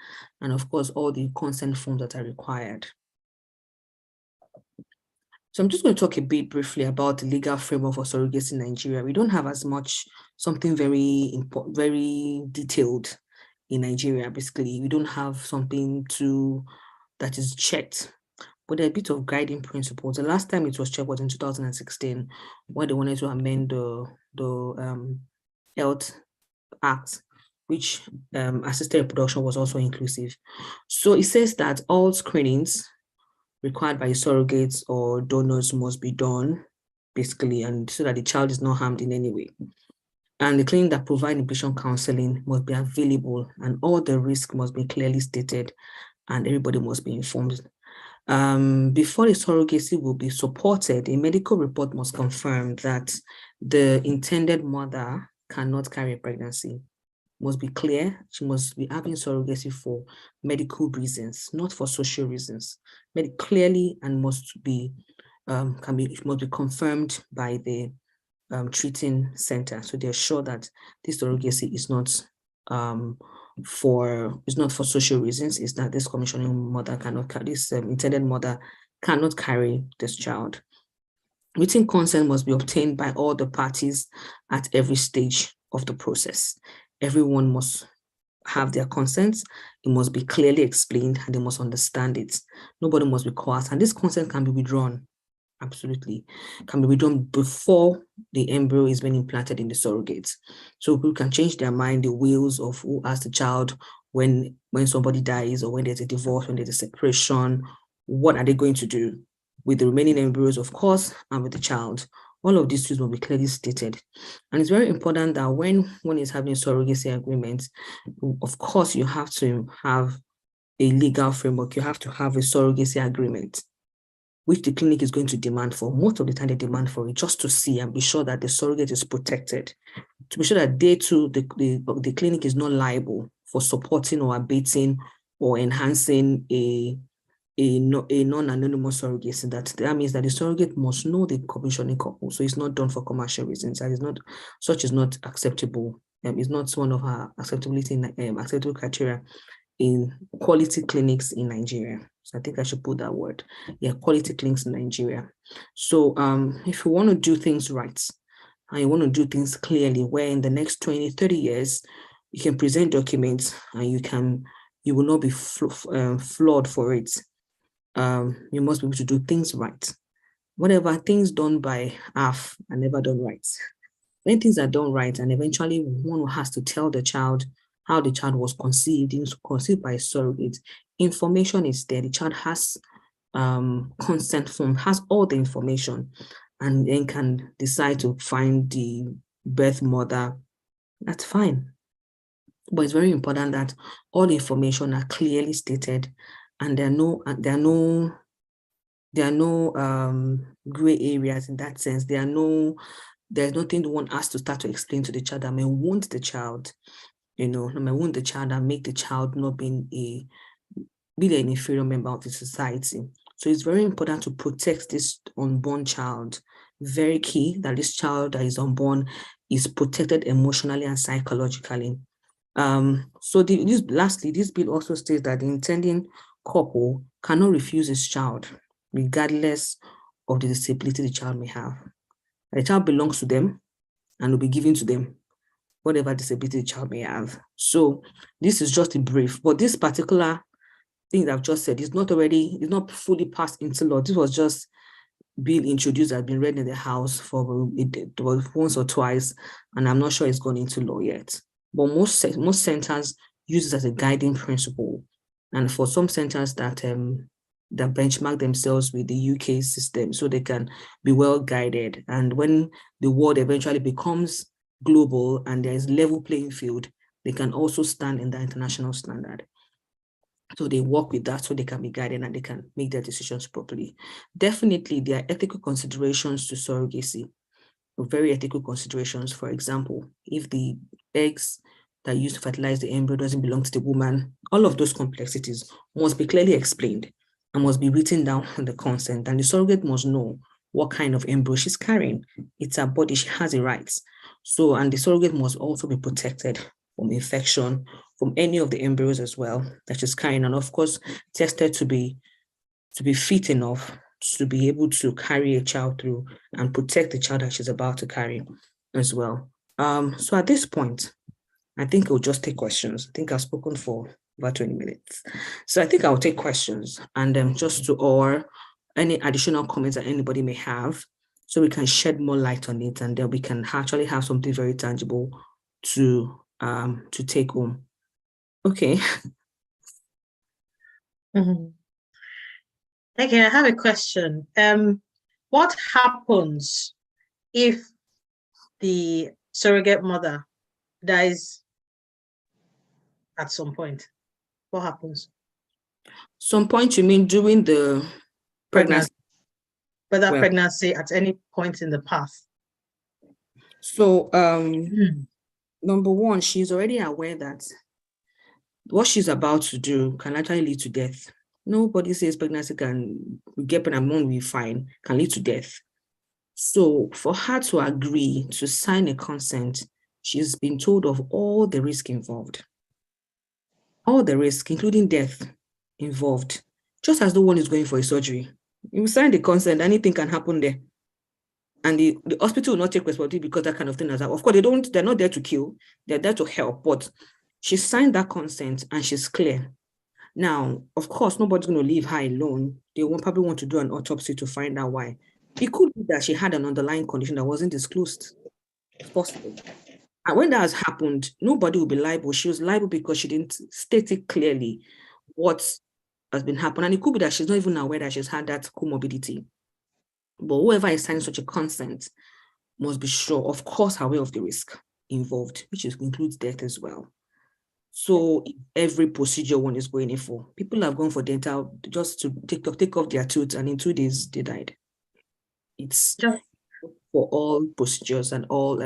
and of course, all the consent forms that are required. So I'm just going to talk a bit briefly about the legal framework for surrogacy in Nigeria. We don't have as much, something very important, very detailed in Nigeria. Basically, we don't have something that is checked, but there are a bit of guiding principles. The last time it was checked was in 2016, when they wanted to amend the Health Act, which assisted reproduction was also inclusive. So it says that all screenings required by surrogates or donors must be done, basically, and so that the child is not harmed in any way. And the clinic that provide nutrition counseling must be available, and all the risks must be clearly stated, and everybody must be informed. Before the surrogacy will be supported, a medical report must confirm that the intended mother cannot carry a pregnancy. Must be clear. She must be having surrogacy for medical reasons, not for social reasons. Clearly, and must be confirmed by the treating center, so they're sure that this surrogacy is not for social reasons. Is that this commissioning mother cannot carry, this intended mother cannot carry this child. Written consent must be obtained by all the parties at every stage of the process. Everyone must have their consent. It must be clearly explained, and they must understand it. Nobody must be coerced, and this consent can be withdrawn. Absolutely, can be withdrawn before the embryo is being implanted in the surrogate. So people can change their mind, the wills of who has the child when somebody dies, or when there's a divorce, when there's a separation. What are they going to do with the remaining embryos, of course, and with the child? All of these things will be clearly stated. And it's very important that when one is having a surrogacy agreement, of course, you have to have a legal framework. You have to have a surrogacy agreement, which the clinic is going to demand for. Most of the time, they demand for it just to see and be sure that the surrogate is protected, to be sure that they too, the clinic is not liable for supporting or abating or enhancing a non-anonymous surrogacy. That means that the surrogate must know the commissioning couple, so it's not done for commercial reasons. That is not, such is not acceptable. It's not one of our acceptable criteria in quality clinics in Nigeria. So I think I should put that word. Yeah, quality clinics in Nigeria. So if you want to do things right, and you want to do things clearly, where in the next 20, 30 years, you can present documents and you will not be flawed for it. You must be able to do things right. Whatever things done by half are never done right. When things are done right, and eventually one has to tell the child how the child was conceived by a surrogate, information is there. The child has consent form, has all the information, and then can decide to find the birth mother. That's fine. But it's very important that all the information are clearly stated, and there are no gray areas in that sense. There's nothing one has to start to explain to the child that may wound the child, and make the child not be an inferior member of the society. So it's very important to protect this unborn child. Very key that this child that is unborn is protected emotionally and psychologically. So this bill also states that the intending couple cannot refuse his child, regardless of the disability the child may have. The child belongs to them and will be given to them, whatever disability the child may have. So this is just a brief, but this particular thing that I've just said is not fully passed into law. This was just bill introduced, has been read in the House for once or twice, and I'm not sure it's gone into law yet. But most centers use it as a guiding principle, and for some centers that benchmark themselves with the UK system, so they can be well guided. And when the world eventually becomes global and there is level playing field, they can also stand in the international standard. So they work with that so they can be guided and they can make their decisions properly. Definitely, there are ethical considerations to surrogacy, very ethical considerations. For example, if the eggs that are used to fertilize the embryo doesn't belong to the woman, all of those complexities must be clearly explained. and must be written down in the consent, and the surrogate must know what kind of embryo she's carrying. It's her body, she has the rights. So, and the surrogate must also be protected from infection, from any of the embryos as well that she's carrying, and of course, tested to be fit enough to be able to carry a child through and protect the child that she's about to carry as well. So at this point, I think I'll just take questions. I think I've spoken for about 20 minutes. So I think I'll take questions and just to, or any additional comments that anybody may have, so we can shed more light on it, and then we can actually have something very tangible to take home. Okay. Okay, I have a question. What happens if the surrogate mother dies at some point? What happens? Some point, you mean during the pregnancy? Whether pregnancy at any point in the path. So, number one, she's already aware that what she's about to do can actually lead to death. Nobody says pregnancy can get pregnant and be fine, can lead to death. So for her to agree to sign a consent, she's been told of all the risk involved. All the risk, including death involved, just as though one is going for a surgery. You sign the consent, anything can happen there. And the hospital will not take responsibility because that kind of thing has happened. Of course, they're not there to kill, they're there to help, but she signed that consent and she's clear. Now, of course, nobody's going to leave her alone. They won't probably want to do an autopsy to find out why. It could be that she had an underlying condition that wasn't disclosed. It's possible. And when that has happened, nobody will be liable. She was liable because she didn't state it clearly what has been happening. And it could be that she's not even aware that she's had that comorbidity. But whoever is signing such a consent must be sure, of course, aware of the risk involved, which includes death as well. So every procedure one is going in for. People have gone for dental just to take off their tooth, and in 2 days they died. It's for all procedures and all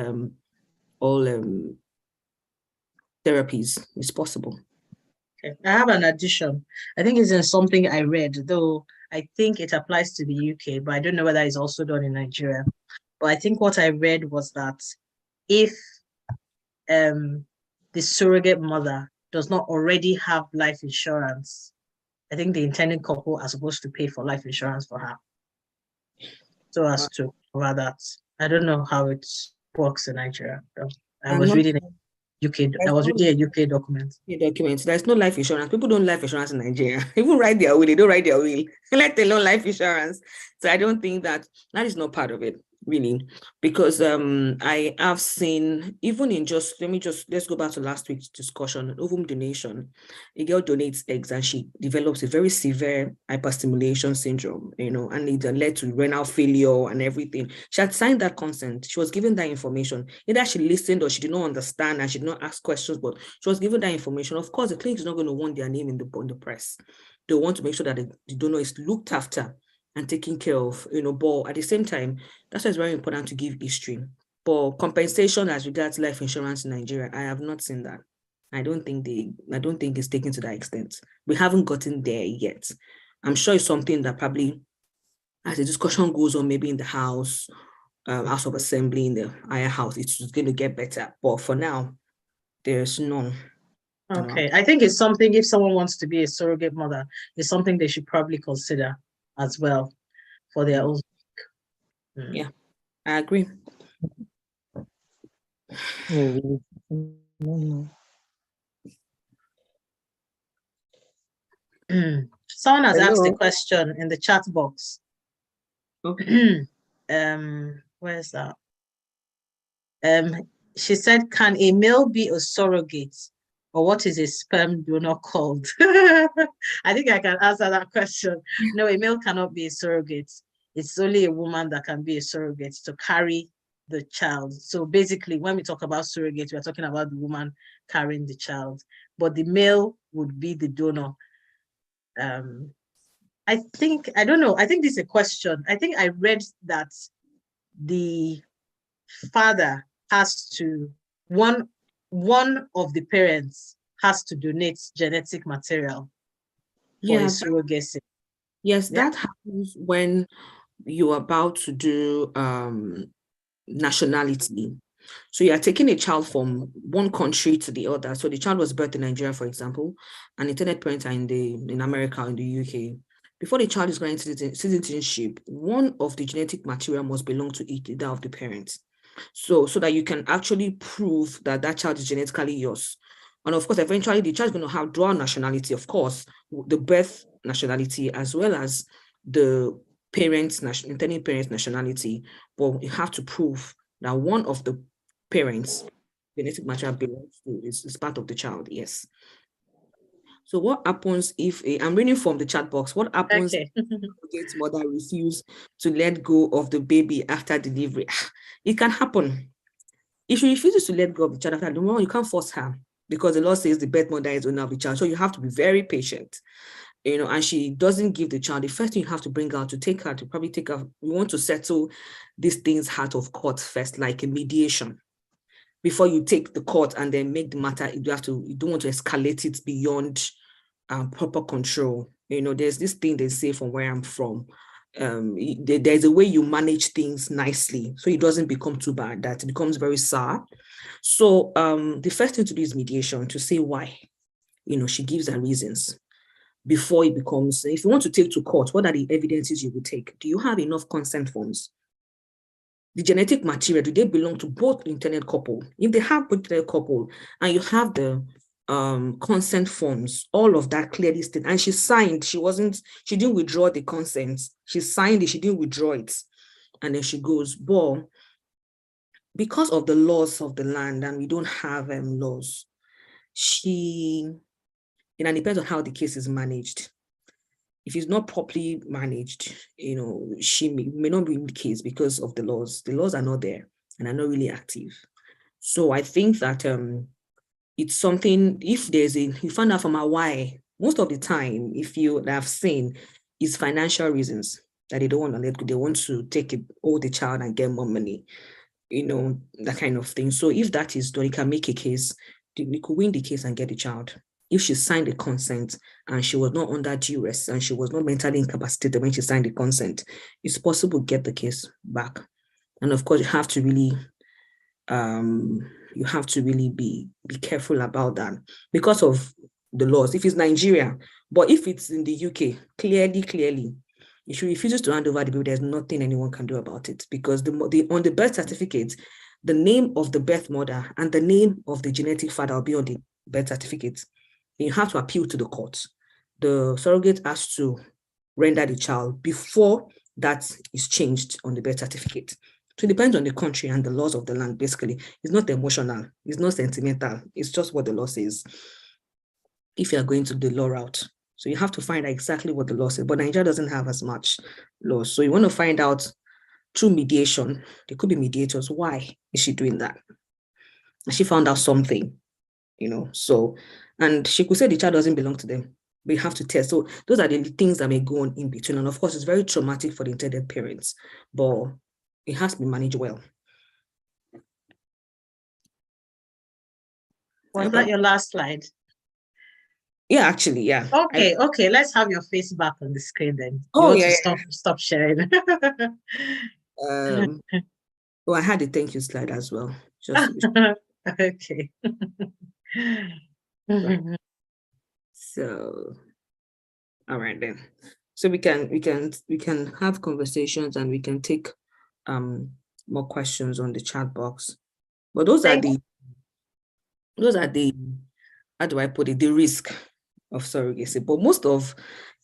therapies. It's possible. Okay. I have an addition. I think it's in something I read, though I think it applies to the UK, but I don't know whether it's also done in Nigeria. But I think what I read was that if the surrogate mother does not already have life insurance, I think the intended couple are supposed to pay for life insurance for her, so as to cover that. I don't know how it works in Nigeria. I was reading a UK document. There's no life insurance. People don't life insurance in Nigeria. Even write their will, they don't write their will, let alone life insurance. So I don't think that is not part of it, really, because I have seen, even in let's go back to last week's discussion, ovum donation. A girl donates eggs and she develops a very severe hyperstimulation syndrome, and it led to renal failure and everything. She had signed that consent. She was given that information. Either she listened or she did not understand and she did not ask questions, but she was given that information. Of course, the clinic is not going to want their name in the press. They want to make sure that the donor is looked after and taken care of, but at the same time, that's why it's very important to give history. But compensation as regards life insurance in Nigeria, I have not seen that. I don't think it's taken to that extent. We haven't gotten there yet. I'm sure it's something that probably, as the discussion goes on, maybe in the House of Assembly, in the higher house, it's going to get better. But for now, there's none. Okay, I think it's something, if someone wants to be a surrogate mother, it's something they should probably consider as well for their own. Yeah, I agree. Someone has asked a question in the chat box. Okay. Where's that? She said, can a male be a surrogate? Or what is a sperm donor called? I think I can answer that question. No, a male cannot be a surrogate. It's only a woman that can be a surrogate to carry the child. So basically, when we talk about surrogate, we're talking about the woman carrying the child. But the male would be the donor. I think this is a question. I think I read that the father has to, one of the parents has to donate genetic material for a surrogacy. Yes, Yeah. that happens when you're about to do nationality. So you are taking a child from one country to the other. So the child was birthed in Nigeria, for example, and intended parents are in America, in the UK. Before the child is granted citizenship, one of the genetic material must belong to either of the parents. So that you can actually prove that that child is genetically yours. And of course, eventually the child is going to have dual nationality, of course, the birth nationality as well as the intending parents' nationality. But you have to prove that one of the parents' genetic material belongs to is part of the child. Yes. So what happens if I'm reading from the chat box? What happens Okay. if the mother refuses to let go of the baby after delivery? It can happen. If she refuses to let go of the child after delivery, you can't force her because the law says the birth mother is owner of the child. So you have to be very patient. And she doesn't give the child, the first thing you have to bring out to probably take her, you want to settle these things out of court first, like a mediation. Before you take the court and then make the matter, you don't want to escalate it beyond proper control. There's this thing they say from where I'm from. There's a way you manage things nicely so it doesn't become too bad, that it becomes very sour. So the first thing to do is mediation, to say why. She gives her reasons before it becomes, if you want to take to court, what are the evidences you will take? Do you have enough consent forms? The genetic material, do they belong to both intended couple? If they have both intended couple and you have the consent forms, all of that clearly stated, and she signed, she didn't withdraw the consent. She signed it, she didn't withdraw it. And then she goes, but because of the laws of the land, and we don't have laws, it depends on how the case is managed. If it's not properly managed, she may not be in the case because of the laws. The laws are not there and are not really active. So I think that it's something, if you find out from her why, most of the time, if you have seen, it's financial reasons that they don't want to let go. They want to hold the child and get more money, that kind of thing. So if that is done, you can make a case, you could win the case and get the child. If she signed the consent and she was not under duress and she was not mentally incapacitated when she signed the consent, it's possible to get the case back. And of course, you have to really be careful about that because of the laws. If it's Nigeria, but if it's in the UK, clearly, if she refuses to hand over the baby, there's nothing anyone can do about it, because on the birth certificate, the name of the birth mother and the name of the genetic father will be on the birth certificate. You have to appeal to the court. The surrogate has to render the child before that is changed on the birth certificate. So it depends on the country and the laws of the land, basically. It's not emotional, it's not sentimental, it's just what the law says if you're going to the law route. So you have to find out exactly what the law says, but Nigeria doesn't have as much law. So you want to find out through mediation. There could be mediators. Why is she doing that? She found out something, so, and she could say the child doesn't belong to them, but you have to test. So those are the things that may go on in between. And of course, it's very traumatic for the intended parents, but it has to be managed well. Was that your last slide? Yeah, actually, yeah. Okay, let's have your face back on the screen then. Stop sharing. I had a thank you slide as well. Okay. So, all right then. So we can have conversations and we can take more questions on the chat box. But those are the how do I put it, the risk of surrogacy. But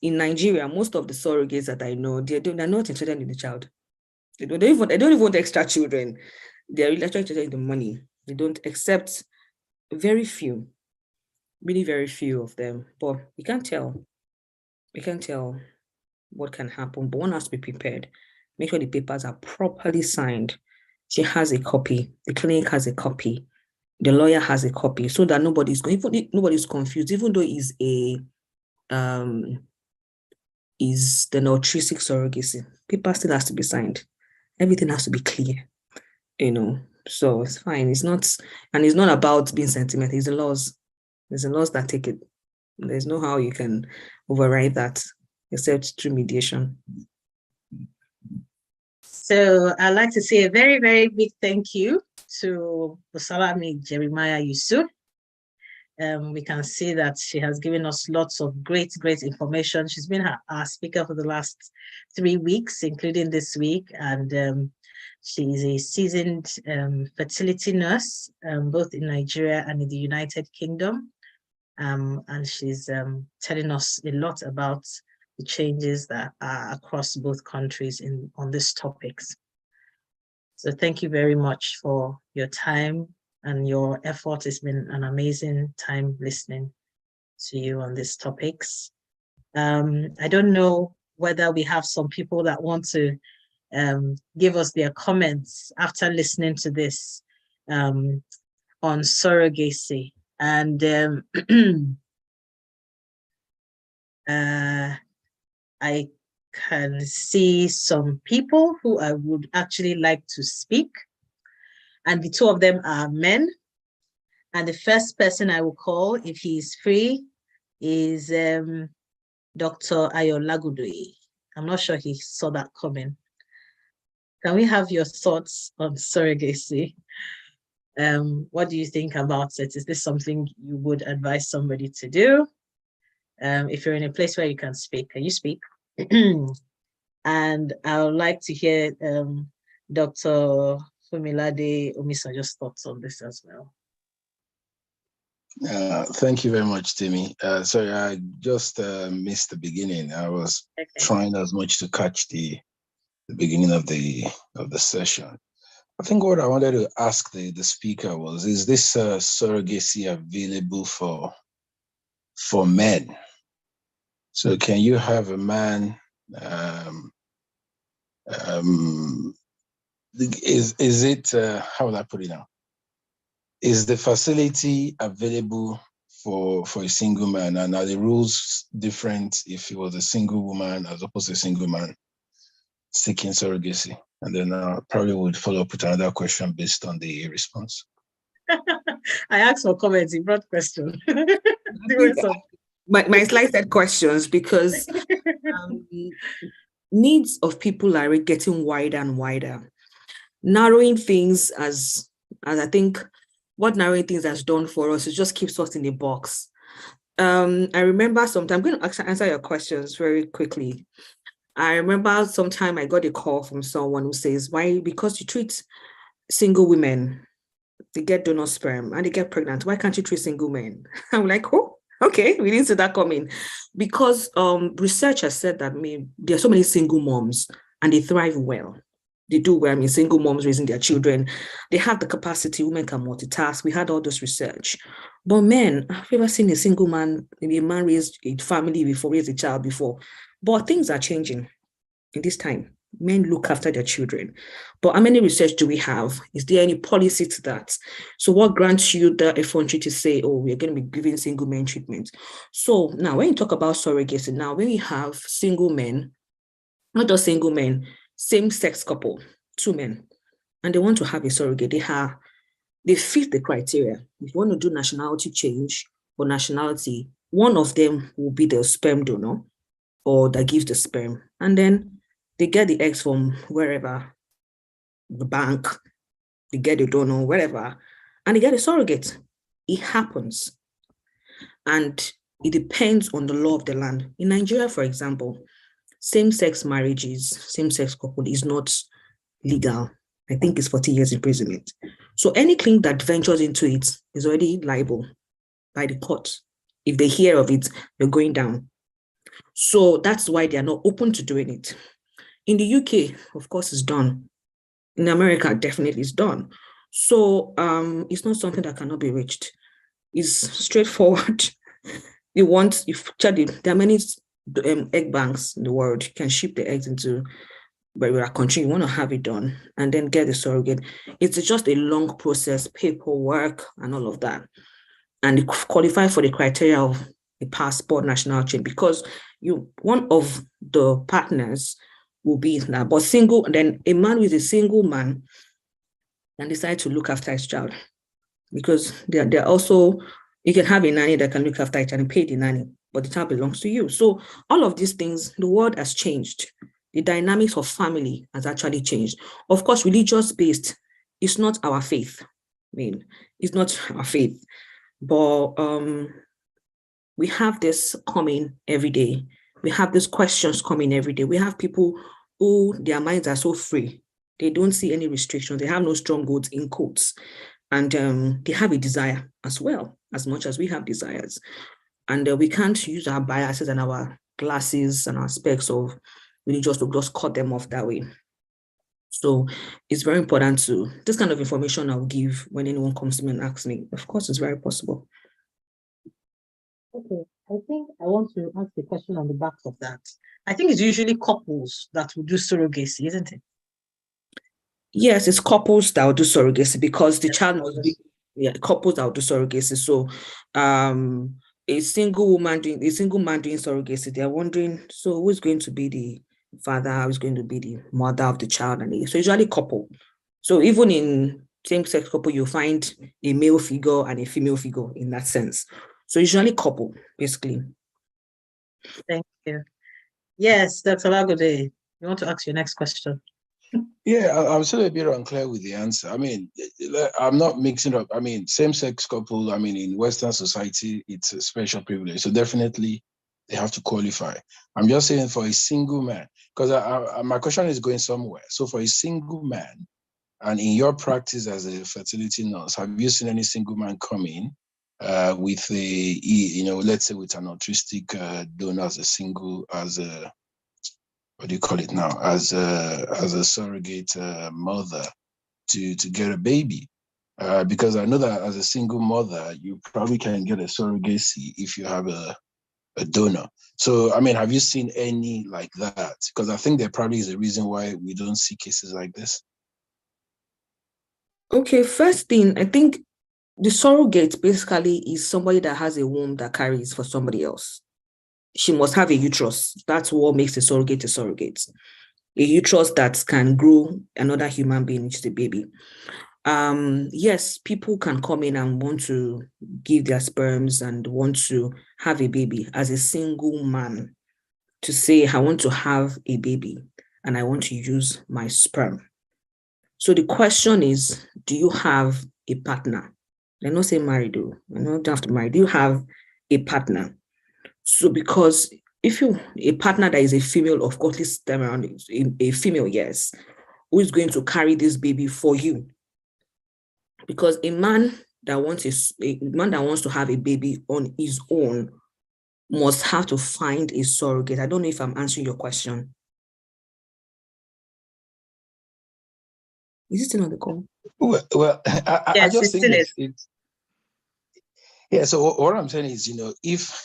in Nigeria, most of the surrogates that I know, they're not interested in the child. They don't even want extra children. They're really interested in the money. They don't accept very few, really very few of them. But you can't tell. We can't tell what can happen, but one has to be prepared. Make sure the papers are properly signed. She has a copy. The clinic has a copy. The lawyer has a copy, so that nobody's confused, even though is the altruistic surrogacy. Paper still has to be signed. Everything has to be clear, so it's fine. It's not about being sentimental. It's the laws. There's the laws that take it. There's no how you can override that. except through mediation. So I'd like to say a very, very big thank you to Busolami Jeremiah-Yusuf. We can see that she has given us lots of great information. She's been our speaker for the last 3 weeks, including this week. And she is a seasoned fertility nurse, both in Nigeria and in the United Kingdom. And she's telling us a lot about the changes that are across both countries on these topics. So thank you very much for your time and your effort. It's been an amazing time listening to you on these topics. I don't know whether we have some people that want to give us their comments after listening to this on surrogacy. And I can see some people who I would actually like to speak. And the two of them are men. And the first person I will call, if he is free, is Dr. Ayolagudui. I'm not sure he saw that coming. Can we have your thoughts on surrogacy? What do you think about it? Is this something you would advise somebody to do? If you're in a place where you can speak, can you speak? And I would like to hear Dr. Fumilade Omisanjo's thoughts on this as well. Thank you very much, Timmy. Sorry, I just missed the beginning. I was trying as much to catch the beginning of the session. I think what I wanted to ask the speaker was, is this surrogacy available for men? So can you have a man, is it, how will I put it now? Is the facility available for a single man, and are the rules different if it was a single woman as opposed to a single man seeking surrogacy? And then I probably would follow up with another question based on the response. I asked for comments, he brought questions. My slide said questions because needs of people are getting wider and wider. Narrowing things as I think what narrowing things has done for us is just keeps us in the box. I remember sometime, I'm going to answer your questions very quickly. I remember sometime I got a call from someone who says, why? Because you treat single women, they get donor sperm and they get pregnant. Why can't you treat single men? I'm like, oh, okay, we didn't see that coming. Because research has said that there are so many single moms and they thrive well. They do well. I mean, single moms raising their children, they have the capacity. Women can multitask. We had all this research. But men, have you ever seen a single man, maybe a man raised a family before, raised a child before? But things are changing in this time. Men look after their children. But how many research do we have? Is there any policy to that? So what grants you the effrontery to say, oh, we're going to be giving single men treatment? So now when you talk about surrogacy, now when you have single men, not just single men, same-sex couple, 2 men, and they want to have a surrogate, they fit the criteria. If you want to do nationality change or nationality, one of them will be the sperm donor or that gives the sperm. And then they get the eggs from wherever, the bank, they get the donor, wherever, and they get a surrogate. It happens. And it depends on the law of the land. In Nigeria, for example, same-sex marriages, same-sex couple is not legal. I think it's 40 years imprisonment. So any clinic that ventures into it is already liable by the court. If they hear of it, they're going down. So that's why they are not open to doing it. In the UK, of course, it's done. In America, definitely it's done. So it's not something that cannot be reached. It's straightforward. There are many egg banks in the world. You can ship the eggs into where country you want to have it done and then get the surrogate. It's just a long process, paperwork and all of that. And you qualify for the criteria of a passport national change because one of the partners will be that, but single, and then a man with a single man can decide to look after his child because they're also You can have a nanny that can look after it and pay the nanny, but the child belongs to you. So all of these things, the world has changed. The dynamics of family has actually changed. Of course, religious-based is not our faith. I mean, it's not our faith, but we have this coming every day. We have these questions coming every day. We have people who their minds are so free. They don't see any restrictions. They have no strongholds in quotes. And they have a desire as well, as much as we have desires. And we can't use our biases and our glasses and our specs of religious to just cut them off that way. So it's very important to, this kind of information I'll give when anyone comes to me and asks me. Of course, it's very possible. Okay, I think I want to ask a question on the back of that. I think it's usually couples that will do surrogacy, isn't it? Yes, it's couples that will do surrogacy because the child must be, couples that will do surrogacy. So a single man doing surrogacy, they're wondering, so who's going to be the father, who's going to be the mother of the child? And so usually couple. So even in same-sex couple, you'll find a male figure and a female figure in that sense. So usually couple, basically. Thank you. Yes, Dr. Lagode, you want to ask your next question? Yeah, I'm still a bit unclear with the answer. I mean, I'm not mixing up. I mean, same-sex couple, I mean, in Western society, it's a special privilege. So definitely they have to qualify. I'm just saying for a single man, because my question is going somewhere. So for a single man, and in your practice as a fertility nurse, have you seen any single man come in with a, let's say with an altruistic donor as a what do you call it now, as a surrogate mother to get a baby? Because I know that as a single mother, you probably can get a surrogacy if you have a donor. So, I mean, have you seen any like that? Because I think there probably is a reason why we don't see cases like this. Okay, first thing, I think the surrogate basically is somebody that has a womb that carries for somebody else. She must have a uterus. That's what makes a surrogate a surrogate. A uterus that can grow another human being, which is a baby. Yes, people can come in and want to give their sperms and want to have a baby as a single man to say, I want to have a baby and I want to use my sperm. So the question is, do you have a partner? I don't say married, though. I don't have to marry. Do you have a partner? So because if you a partner that is a female, of course, this time around a female, yes, who is going to carry this baby for you? Because a man that wants to have a baby on his own must have to find a surrogate. I don't know if I'm answering your question. Is it still on the call? Well, Yes, I just think it's yeah. So what I'm saying is, if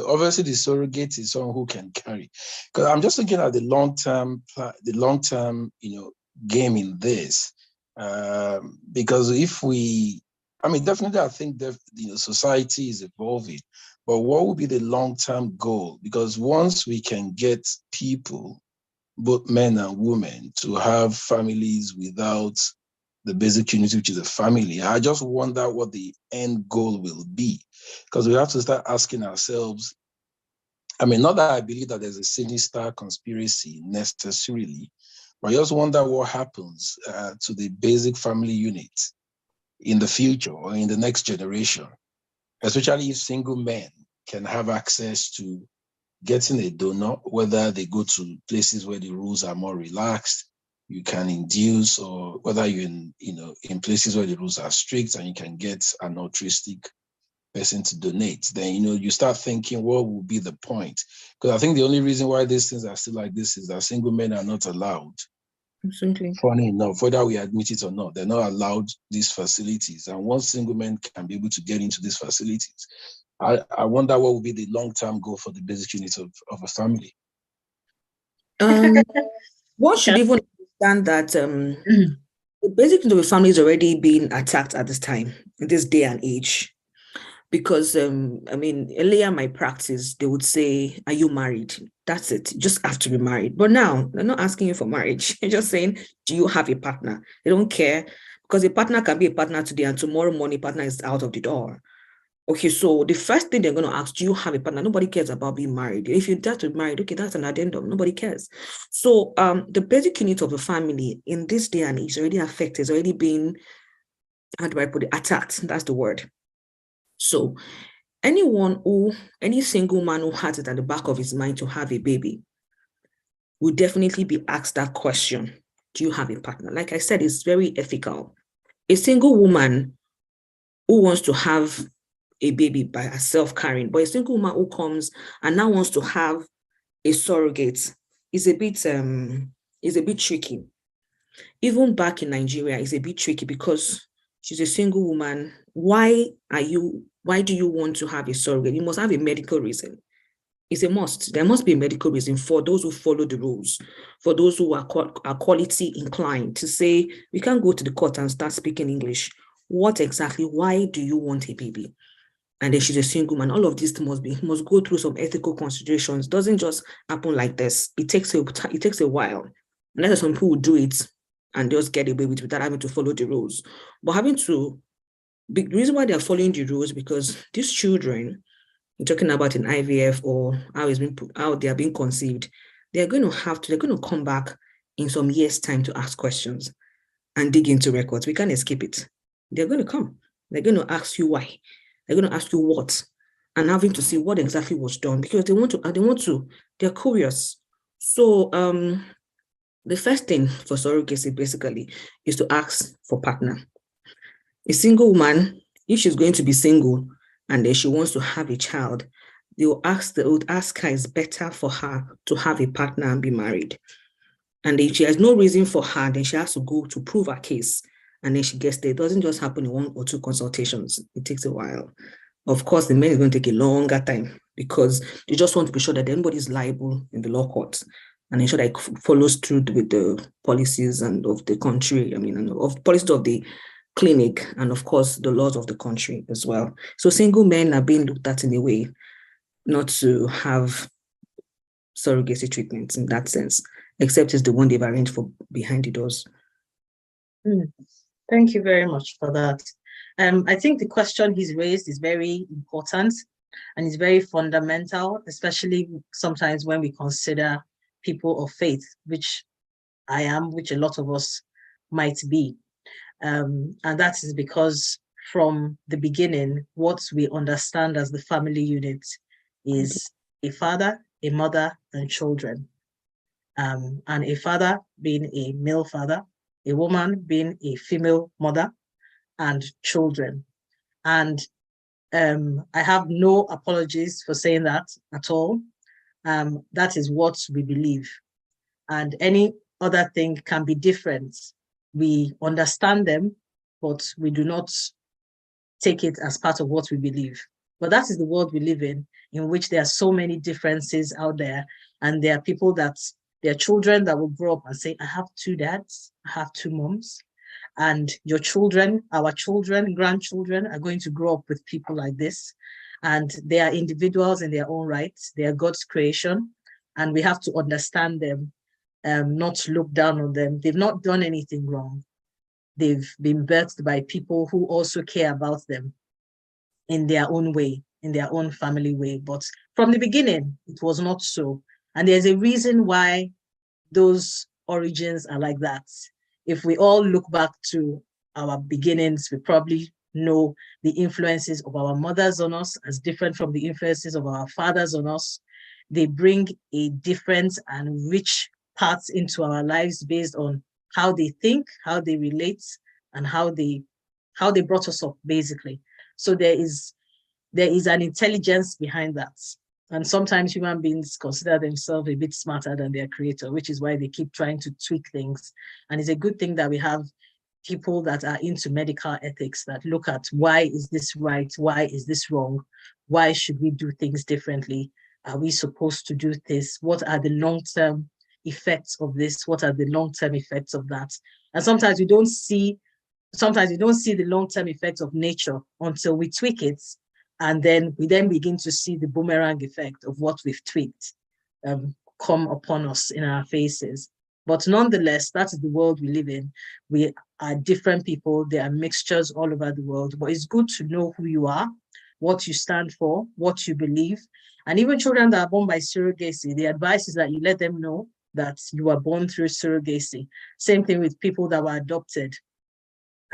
obviously the surrogate is someone who can carry. Because I'm just looking at the long term, game in this. Because definitely I think that society is evolving, but what would be the long term goal? Because once we can get people, both men and women, to have families without the basic unity, which is a family, I just wonder what the end goal will be. Because we have to start asking ourselves, not that I believe that there's a sinister conspiracy necessarily, but I just wonder what happens to the basic family unit in the future or in the next generation, especially if single men can have access to getting a donor, whether they go to places where the rules are more relaxed, you can induce, or whether you're in places where the rules are strict and you can get an altruistic person to donate, then you start thinking, what would be the point? Because I think the only reason why these things are still like this is that single men are not allowed. Absolutely. Funny enough, whether we admit it or not, they're not allowed these facilities. And once single men can be able to get into these facilities, I wonder what would be the long-term goal for the basic unit of a family. One should even understand that the basic unit of a family is already being attacked at this time, in this day and age. Because, earlier in my practice, they would say, are you married? That's it. You just have to be married. But now, they're not asking you for marriage. They're just saying, do you have a partner? They don't care. Because a partner can be a partner today and tomorrow morning, partner is out of the door. Okay, so the first thing they're going to ask, do you have a partner? Nobody cares about being married. If you're just married, okay, that's an addendum. Nobody cares. So the basic unit of the family in this day and age is already affected, is already being, how do I put it, attacked. That's the word. So any single man who has it at the back of his mind to have a baby will definitely be asked that question. Do you have a partner? Like I said, it's very ethical. A single woman who wants to have a baby by herself carrying, but a single woman who comes and now wants to have a surrogate is a bit tricky. Even back in Nigeria, it's a bit tricky because she's a single woman. Why do you want to have a surrogate? You must have a medical reason. It's a must. There must be a medical reason for those who follow the rules, for those who are quality inclined to say, we can't go to the court and start speaking English. What exactly, why do you want a baby? And then she's a single man. All of this must go through some ethical considerations. It doesn't just happen like this. It takes a while. And that's some people who do it and just get away with it without having to follow the rules. But the reason why they're following the rules because these children, we're talking about in IVF or how they are being conceived, they're going to come back in some years' time to ask questions and dig into records. We can't escape it. They're going to come. They're going to ask you why. They're going to ask you what, and having to see what exactly was done because they're curious. So the first thing for surrogacy basically is to ask for partner. A single woman, if she's going to be single and then she wants to have a child, they would ask her it's better for her to have a partner and be married. And if she has no reason for her, then she has to go to prove her case. And then she gets there. It doesn't just happen in 1 or 2 consultations. It takes a while. Of course, the men is going to take a longer time because they just want to be sure that everybody is liable in the law courts and ensure that it follows through with the policies and of the country, and of policies of the clinic and of course the laws of the country as well. So single men are being looked at in a way not to have surrogacy treatments in that sense, except it's the one they've arranged for behind the doors. Thank you very much for that. I think the question he's raised is very important and it's very fundamental, especially sometimes when we consider people of faith, which I am, which a lot of us might be. And that is because from the beginning, what we understand as the family unit is a father, a mother, and children. And a father being a male father, a woman being a female mother, and children. And I have no apologies for saying that at all. That is what we believe. And any other thing can be different. We understand them, but we do not take it as part of what we believe. But that is the world we live in which there are so many differences out there. And there are people there are children that will grow up and say, I have 2 dads, I have 2 moms. And your children, our children, grandchildren are going to grow up with people like this. And they are individuals in their own rights. They are God's creation. And we have to understand them, not look down on them. They've not done anything wrong. They've been birthed by people who also care about them in their own way, in their own family way. But from the beginning, it was not so. And there's a reason why those origins are like that. If we all look back to our beginnings, we probably know the influences of our mothers on us as different from the influences of our fathers on us. They bring a different and rich path into our lives based on how they think, how they relate, and how they brought us up, basically. So there is an intelligence behind that. And sometimes human beings consider themselves a bit smarter than their creator, which is why they keep trying to tweak things. And it's a good thing that we have people that are into medical ethics that look at why is this right? Why is this wrong? Why should we do things differently? Are we supposed to do this? What are the long-term effects of this? What are the long-term effects of that? And sometimes we don't see the long-term effects of nature until we tweak it. And then we begin to see the boomerang effect of what we've tweaked come upon us in our faces. But nonetheless, that is the world we live in. We are different people. There are mixtures all over the world, but it's good to know who you are, what you stand for, what you believe. And even children that are born by surrogacy, the advice is that you let them know that you were born through surrogacy. Same thing with people that were adopted.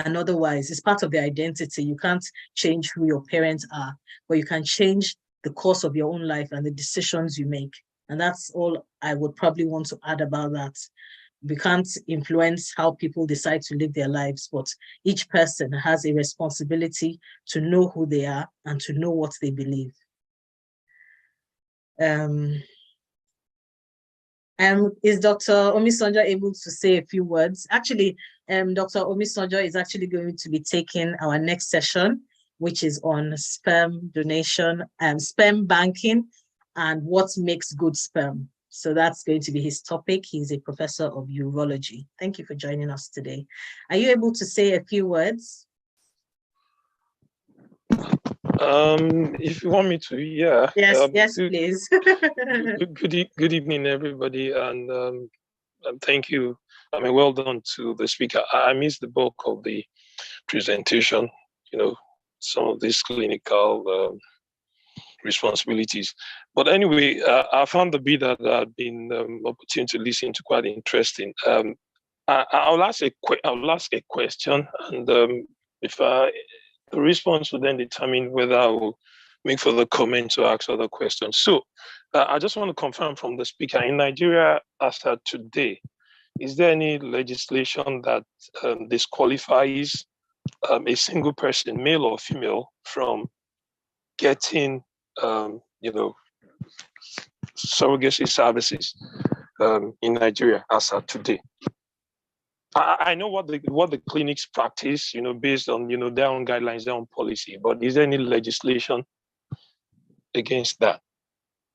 And otherwise, it's part of their identity. You can't change who your parents are, but you can change the course of your own life and the decisions you make. And that's all I would probably want to add about that. We can't influence how people decide to live their lives, but each person has a responsibility to know who they are and to know what they believe. Is Dr. Omisonja able to say a few words? Actually, Dr. Omisonja is actually going to be taking our next session, which is on sperm donation and sperm banking and what makes good sperm. So that's going to be his topic. He's a professor of urology. Thank you for joining us today. Are you able to say a few words? If you want me to, yeah. Yes, please. Good evening, everybody, and thank you. I mean, well done to the speaker. I missed the bulk of the presentation. You know, some of these clinical responsibilities. But anyway, I found the bit that I've been opportunity to listen to quite interesting. I'll ask a question, and if the response will then determine whether I will make further comments or ask other questions. So I just want to confirm from the speaker, in Nigeria as of today, is there any legislation that disqualifies a single person, male or female, from getting, surrogacy services in Nigeria as of today? I know what the clinics practice, based on their own guidelines, their own policy. But is there any legislation against that?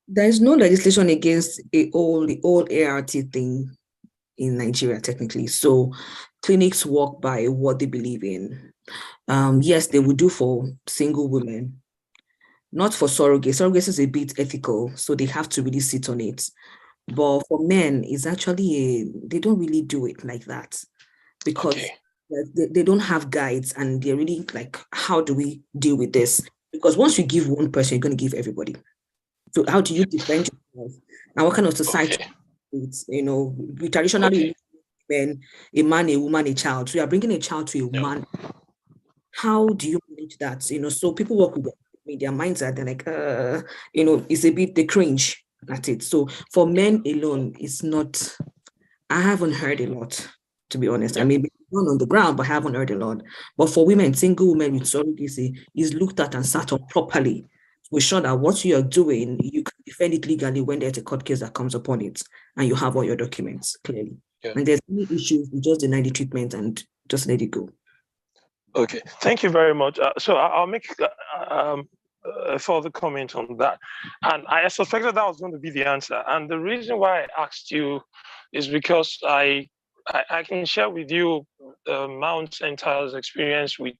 There is no legislation against the old ART thing in Nigeria, technically. So clinics work by what they believe in. Yes, they would do for single women, not for surrogacy. Surrogacy is a bit ethical, so they have to really sit on it. But for men, it's actually they don't really do it like that, because they don't have guides, and they're really like, how do we deal with this? Because once you give one person, you're going to give everybody. So how do you defend yourself? And what kind of society? We traditionally men, a man, a woman, a child. So you are bringing a child to a man. How do you manage that? So people work with their minds are, they're like, it's a bit, they cringe at it. So for men alone, it's not, I haven't heard a lot, to be honest. I mean, on the ground, but I haven't heard a lot. But for women, single women with surrogacy is looked at and sat on properly. We're sure that what you are doing, you can defend it legally when there's a court case that comes upon it, and you have all your documents clearly. And there's any issues, you just deny the treatment and just let it go. Okay, thank you very much. So I'll make a further comment on that. And I suspected that was going to be the answer. And the reason why I asked you is because I can share with you Mount Center's experience with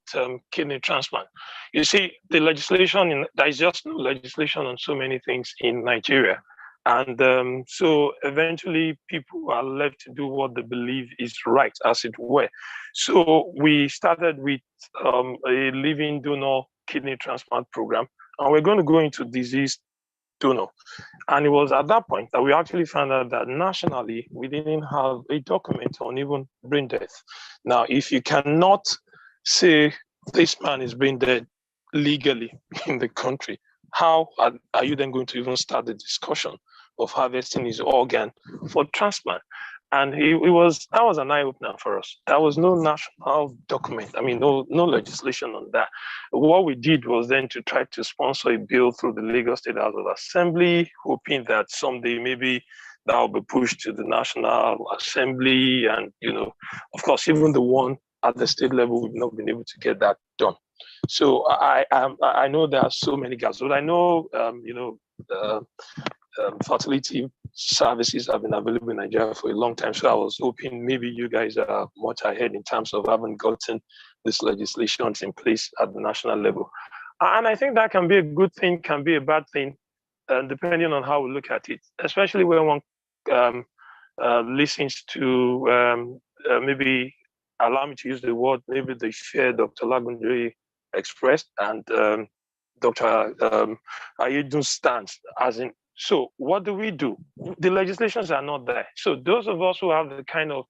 kidney transplant. You see, the legislation, there is just no legislation on so many things in Nigeria. And so eventually people are left to do what they believe is right, as it were. So we started with a living donor kidney transplant program, and we're going to go into diseased donor. And it was at that point that we actually found out that nationally, we didn't have a document on even brain death. Now, if you cannot say this man is brain dead legally in the country, how are you then going to even start the discussion of harvesting his organ for transplant? And that was an eye-opener for us. There was no national document. I mean, no legislation on that. What we did was then to try to sponsor a bill through the Lagos State House of Assembly, hoping that someday maybe that will be pushed to the National Assembly. And, of course, even the one at the state level, we've not been able to get that done. So I know there are so many gaps, but I know, fertility services have been available in Nigeria for a long time. So I was hoping maybe you guys are much ahead in terms of having gotten this legislation in place at the national level. And I think that can be a good thing, can be a bad thing, depending on how we look at it, especially when one listens to maybe, allow me to use the word, maybe the fear Dr. Lagunjoy expressed, and Dr. Ayedun's stance, as in, so what do we do? The legislations are not there. So those of us who have the kind of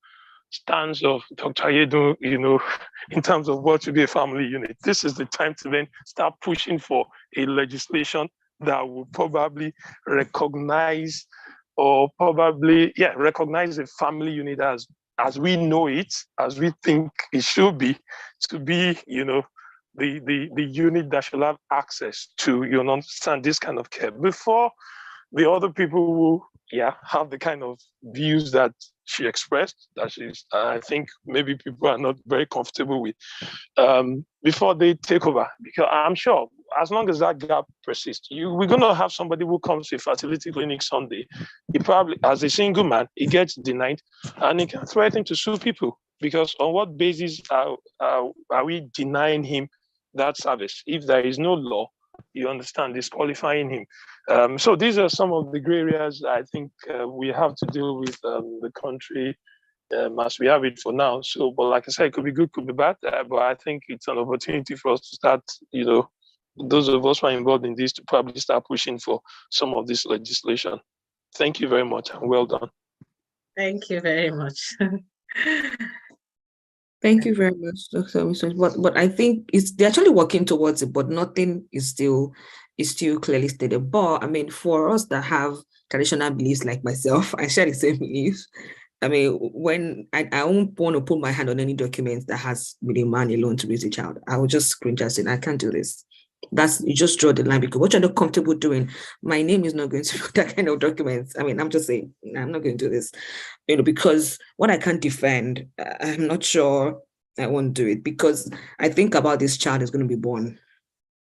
stance of Dr. Ayedun, in terms of what to be a family unit, this is the time to then start pushing for a legislation that will probably recognize recognize a family unit as we know it, as we think it should be, to be, the unit that should have access to, understand, this kind of care before the other people who, have the kind of views that she expressed, I think maybe people are not very comfortable with, before they take over. Because I'm sure as long as that gap persists, we're going to have somebody who comes to a fertility clinic Sunday. He probably, as a single man, he gets denied and he can threaten to sue people. Because on what basis are we denying him that service if there is no law, you understand, disqualifying him? So these are some of the gray areas I think we have to deal with the country as we have it for now. So, but like I said, it could be good, could be bad, but I think it's an opportunity for us to start, those of us who are involved in this, to probably start pushing for some of this legislation. Thank you very much and well done. Thank you very much. Thank you very much, Dr. Amisom. But I think they're actually working towards it, but nothing is still clearly stated. But I mean, for us that have traditional beliefs like myself, I share the same beliefs. I mean, when I won't want to put my hand on any documents that has with a man alone to raise a child, I will just screen just saying, I can't do this. You just draw the line, because what you're not comfortable doing, my name is not going to be that kind of documents. I mean, I'm just saying, I'm not going to do this, because what I can't defend, I'm not sure I won't do it, because I think about this child is going to be born,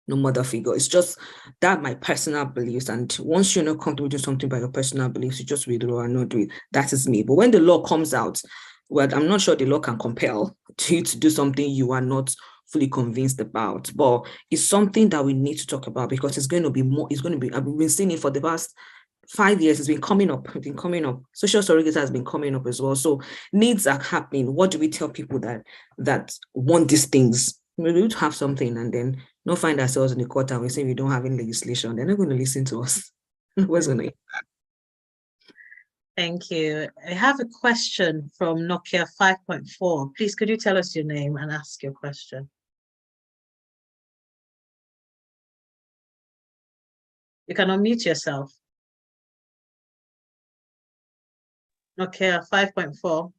no mother figure. It's just that my personal beliefs. And once you're not comfortable doing something by your personal beliefs, you just withdraw and not do it. That is me. But when the law comes out, well, I'm not sure the law can compel you to do something you are not fully convinced about, but it's something that we need to talk about, because it's going to be more, I've been seeing it for the past 5 years. It's been coming up. Social surrogacy has been coming up as well. So needs are happening. What do we tell people that want these things? We need to have something, and then not find ourselves in the court and we say we don't have any legislation. They're not going to listen to us. What's going to? Thank you. I have a question from Nokia 5.4. Please, could you tell us your name and ask your question? You can unmute yourself. Nokia 5.4.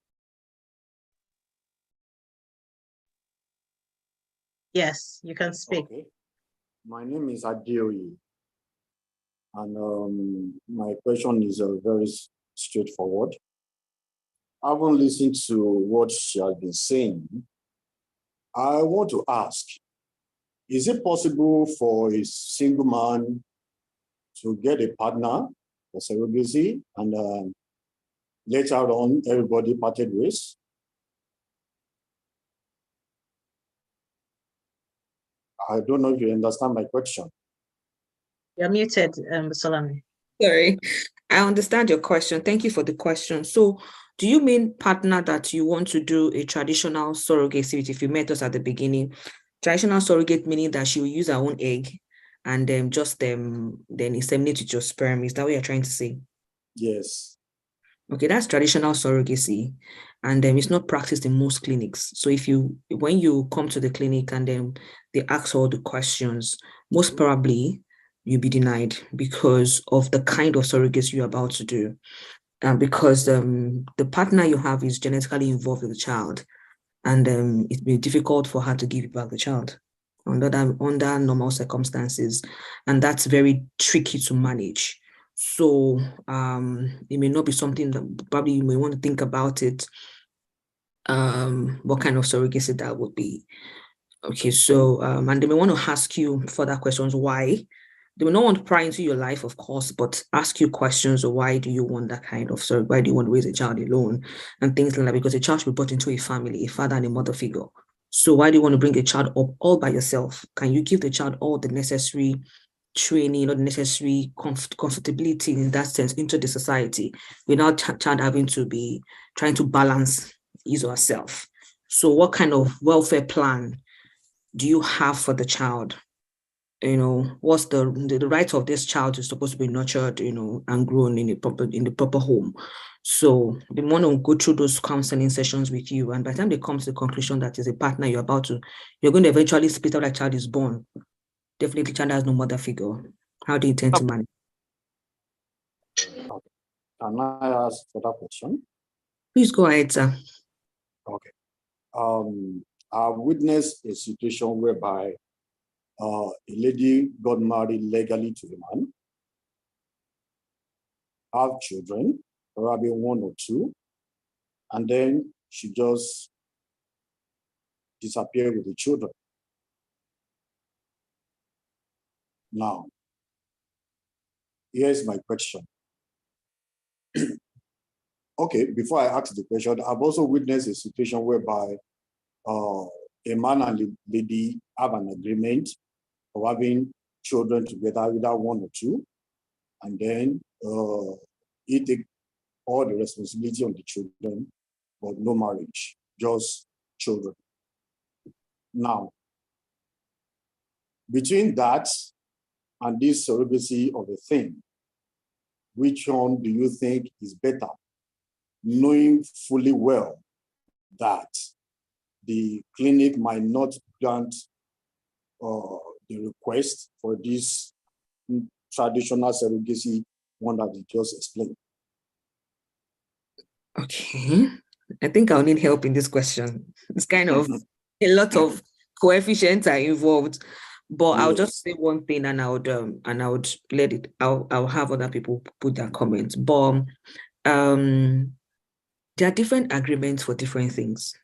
Yes, you can speak. Okay. My name is Adeoye, and my question is very straightforward. I haven't listened to what she has been saying. I want to ask, is it possible for a single man to get a partner for surrogacy and later on everybody parted ways? I don't know if you understand my question. You're muted, Busolami. Sorry, I understand your question. Thank you for the question. So do you mean partner that you want to do a traditional surrogacy with? If you met us at the beginning, traditional surrogate meaning that she will use her own egg and then inseminate with your sperm. Is that what you're trying to say? Yes. Okay, that's traditional surrogacy, and it's not practiced in most clinics. So when you come to the clinic and then they ask all the questions, most probably you'll be denied because of the kind of surrogacy you're about to do, because the partner you have is genetically involved with the child, and it'd be difficult for her to give you back the child under normal circumstances, and that's very tricky to manage. So it may not be something that probably you may want to think about it, what kind of surrogacy that would be. Okay, so and they may want to ask you further questions why. They will not want to pry into your life, of course, but ask you questions of why do you want that kind of surrogate? Why do you want to raise a child alone and things like that? Because a child should be brought into a family, a father and a mother figure. So why do you want to bring a child up all by yourself? Can you give the child all the necessary training or the necessary comfortability in that sense into the society without child having to be trying to balance his or herself? So what kind of welfare plan do you have for the child? what's the right of this child is supposed to be nurtured, and grown in the proper home. So they want to go through those counseling sessions with you, and by the time they come to the conclusion that is a partner you're going to eventually split out that child is born, definitely child has no mother figure. How do you intend to manage? Can I ask for that question? Please go ahead, sir. Okay. I've witnessed a situation whereby a lady got married legally to a man, have children, probably one or two, and then she just disappeared with the children. Now, here's my question. Okay, before I ask the question, I've also witnessed a situation whereby a man and a lady have an agreement of having children together, either one or two, and then he take all the responsibility on the children, but no marriage, just children. Now, between that and this surrogacy of a thing, which one do you think is better? Knowing fully well that the clinic might not grant the request for this traditional surrogacy one that you just explained. Okay, I think I'll need help in this question. It's kind of a lot of coefficients are involved, but yes. I'll just say one thing, and I would let it. I'll have other people put their comments. But there are different agreements for different things.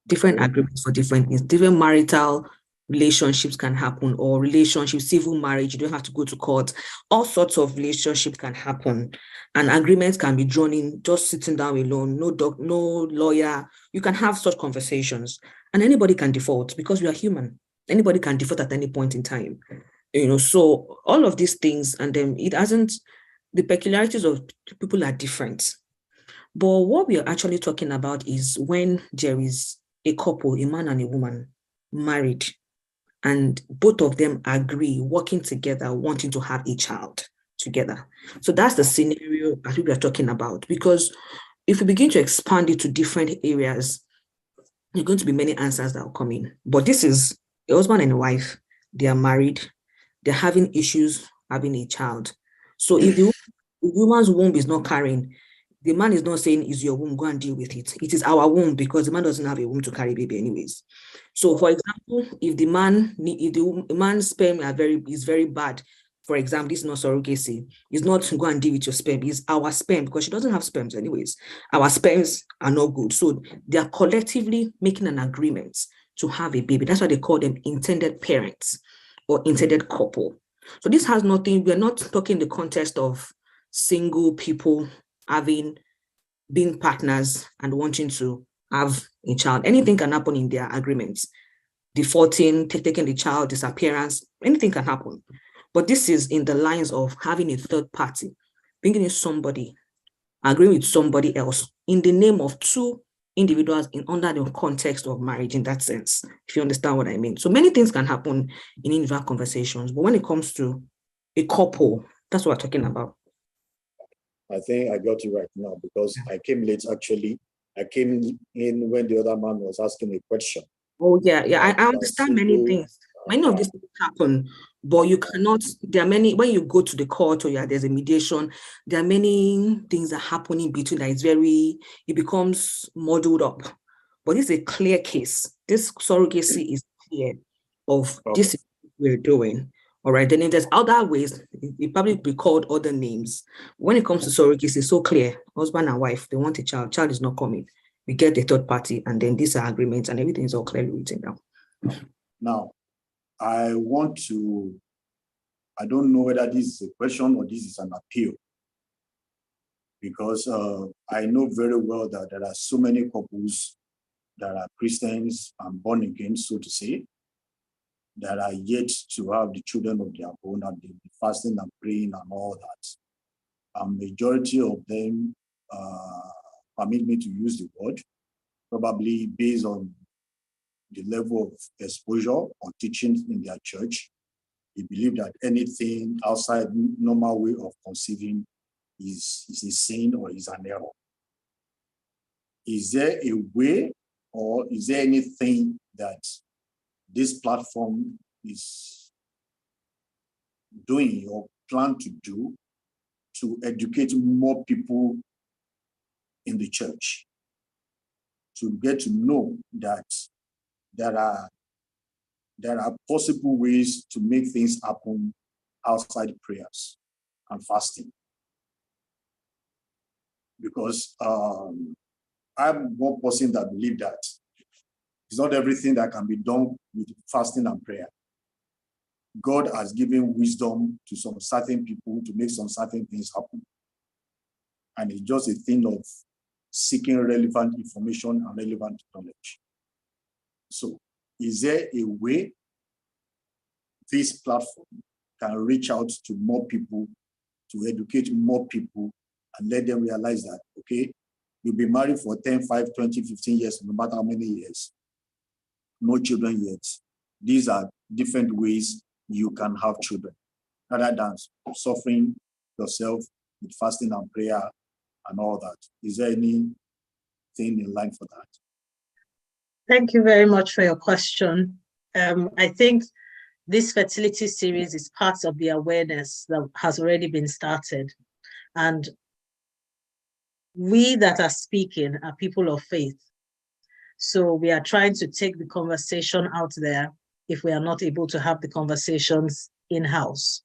Different agreements for different things. Different marital relationships can happen, or relationships, civil marriage. You don't have to go to court. All sorts of relationships can happen, and agreements can be drawn in just sitting down alone. No lawyer. You can have such conversations, and anybody can default because we are human. Anybody can default at any point in time. So all of these things, and then the peculiarities of people are different. But what we are actually talking about is when there is a couple, a man and a woman, married, and both of them agree, working together, wanting to have a child together. So that's the scenario that we are talking about. Because if we begin to expand it to different areas, there are going to be many answers that will come in. But this is a husband and a wife. They are married. They're having issues having a child. So if the woman's womb is not carrying, the man is not saying, is your womb, go and deal with it. It is our womb, because the man doesn't have a womb to carry baby anyways. So for example, if the man's sperm is very bad, for example, this is not surrogacy, it's not to go and deal with your sperm, it's our sperm, because she doesn't have sperms anyways. Our sperms are not good. So they are collectively making an agreement to have a baby. That's why they call them intended parents or intended couple. So this has nothing, we're not talking the context of single people being partners and wanting to have a child. Anything can happen in their agreements. Defaulting, taking the child, disappearance, anything can happen. But this is in the lines of having a third party, bringing in somebody, agreeing with somebody else in the name of two individuals under the context of marriage, in that sense, if you understand what I mean. So many things can happen in individual conversations, but when it comes to a couple, that's what we're talking about. I think I got you right now, because I came late actually. I came in when the other man was asking a question. Oh, yeah. I understand many things. Many of these things happen, but you cannot, there are many, when you go to the court or there's a mediation, there are many things that happen in between that it becomes muddled up. But this is a clear case. This surrogacy is clear of this is what we're doing. All right, then if there's other ways, it probably be called other names. When it comes to surrogacy, it's so clear. Husband and wife, they want a child. Child is not coming. We get the third party, and then these are agreements, and everything is all clearly written down. Now, I don't know whether this is a question or this is an appeal, because I know very well that there are so many couples that are Christians and born again, so to say, that are yet to have the children of their own, and they'll be fasting and praying and all that. A majority of them, permit me to use the word, probably based on the level of exposure or teaching in their church, he believes that anything outside normal way of conceiving is a sin or is an error. Is there a way, or is there anything that this platform is doing or plan to do to educate more people in the church to get to know that there are possible ways to make things happen outside prayers and fasting? Because I'm one person that believes that it's not everything that can be done with fasting and prayer. God has given wisdom to some certain people to make some certain things happen. And it's just a thing of seeking relevant information and relevant knowledge. So is there a way this platform can reach out to more people, to educate more people, and let them realize that, okay, you'll be married for 10, 5, 20, 15 years, no matter how many years, no children yet. These are different ways you can have children, rather than suffering yourself with fasting and prayer and all that. Is there anything in line for that? Thank you very much for your question. I think this fertility series is part of the awareness that has already been started. And we that are speaking are people of faith. So we are trying to take the conversation out there if we are not able to have the conversations in-house,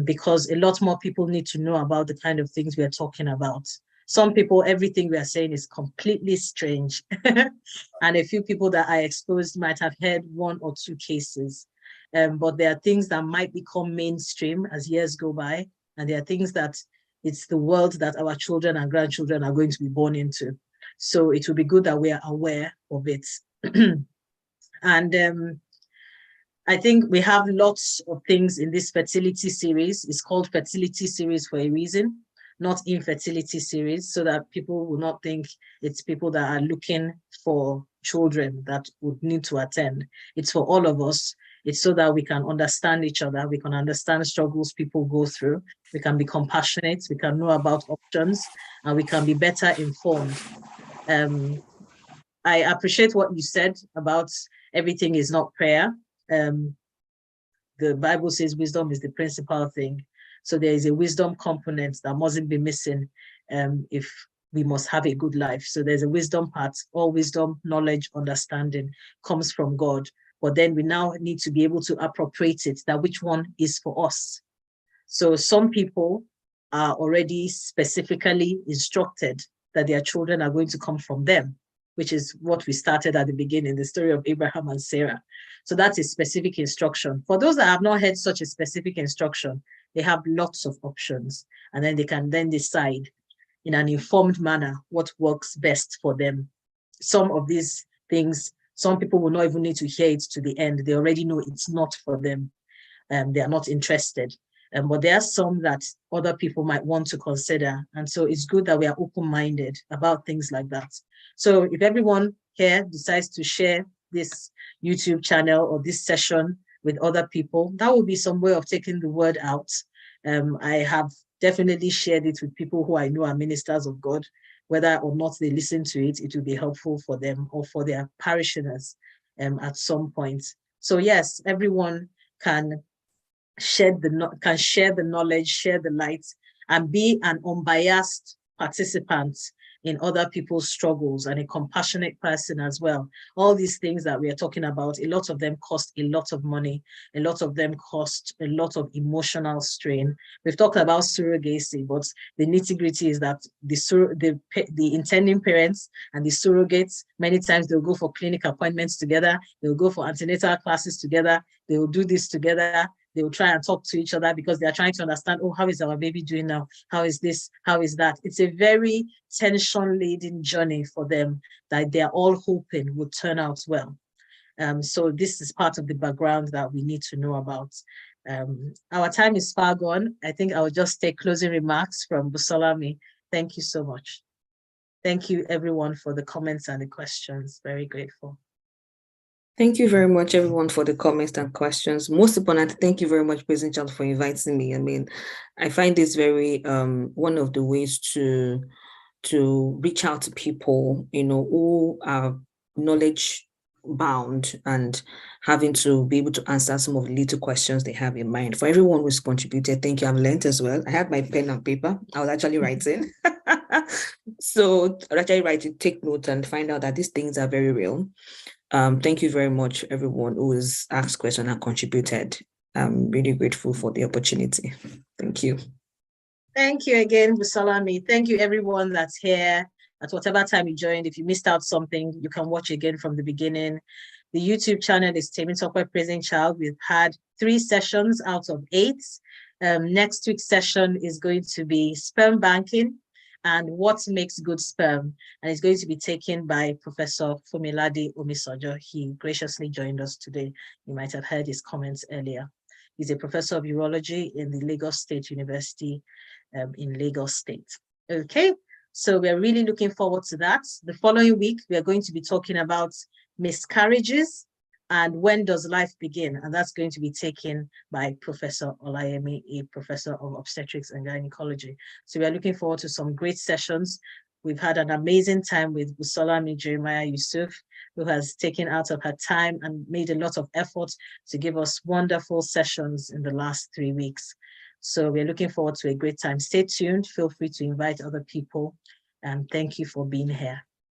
because a lot more people need to know about the kind of things we are talking about. Some people, everything we are saying is completely strange. And a few people that are exposed might have heard 1 or 2 cases. But there are things that might become mainstream as years go by. And there are things that it's the world that our children and grandchildren are going to be born into. So it will be good that we are aware of it. And I think we have lots of things in this fertility series. It's called Fertility Series for a reason, not Infertility Series, so that people will not think it's people that are looking for children that would need to attend. It's for all of us. It's so that we can understand each other. We can understand struggles people go through. We can be compassionate. We can know about options, and we can be better informed. I appreciate what you said about everything is not prayer. The Bible says wisdom is the principal thing. So there is a wisdom component that mustn't be missing if we must have a good life. So there's a wisdom part. All wisdom, knowledge, understanding comes from God. But then we now need to be able to appropriate it, that which one is for us. So some people are already specifically instructed that their children are going to come from them, which is what we started at the beginning, the story of Abraham and Sarah. So that's a specific instruction. For those that have not heard such a specific instruction, they have lots of options, and then they can then decide in an informed manner what works best for them. Some of these things, some people will not even need to hear it to the end. They already know it's not for them. They are not interested. But there are some that other people might want to consider. And so it's good that we are open-minded about things like that. So if everyone here decides to share this YouTube channel or this session with other people, that will be some way of taking the word out. I have definitely shared it with people who I know are ministers of God. Whether or not they listen to it, it will be helpful for them or for their parishioners at some point. So yes, everyone can share the knowledge, share the light, and be an unbiased participant in other people's struggles and a compassionate person as well. All these things that we are talking about, a lot of them cost a lot of money. A lot of them cost a lot of emotional strain. We've talked about surrogacy, but the nitty-gritty is that the intending parents and the surrogates, many times they'll go for clinic appointments together, they'll go for antenatal classes together, they will do this together. They will try and talk to each other because they are trying to understand, oh, how is our baby doing now? How is this? How is that? It's a very tension-laden journey for them that they're all hoping will turn out well. So this is part of the background that we need to know about. Our time is far gone. I think I will just take closing remarks from Busolami. Thank you so much. Thank you, everyone, for the comments and the questions. Very grateful. Thank you very much, everyone, for the comments and questions. Most importantly, thank you very much, President Child, for inviting me. I mean, I find this very one of the ways to reach out to people, who are knowledge bound and having to be able to answer some of the little questions they have in mind. For everyone who's contributed, thank you. I've learned as well. I had my pen and paper. I was actually writing. So I actually write it, take notes, and find out that these things are very real. Thank you very much, everyone who has asked questions and contributed. I'm really grateful for the opportunity. Thank you. Thank you again, Busolami. Thank you, everyone that's here. At whatever time you joined, if you missed out something, you can watch again from the beginning. The YouTube channel is Temitope Praising Child. We've had 3 sessions out of 8. Next week's session is going to be sperm banking and what makes good sperm. And it's going to be taken by Professor Fumilade Omisojo. He graciously joined us today. You might have heard his comments earlier. He's a professor of urology in the Lagos State University in Lagos State. Okay, so we're really looking forward to that. The following week, we are going to be talking about miscarriages and when does life begin? And that's going to be taken by Professor Olayemi, a professor of obstetrics and gynecology. So we are looking forward to some great sessions. We've had an amazing time with Busolami Jeremiah-Yusuf, who has taken out of her time and made a lot of effort to give us wonderful sessions in the last 3 weeks. So we're looking forward to a great time. Stay tuned. Feel free to invite other people. And thank you for being here.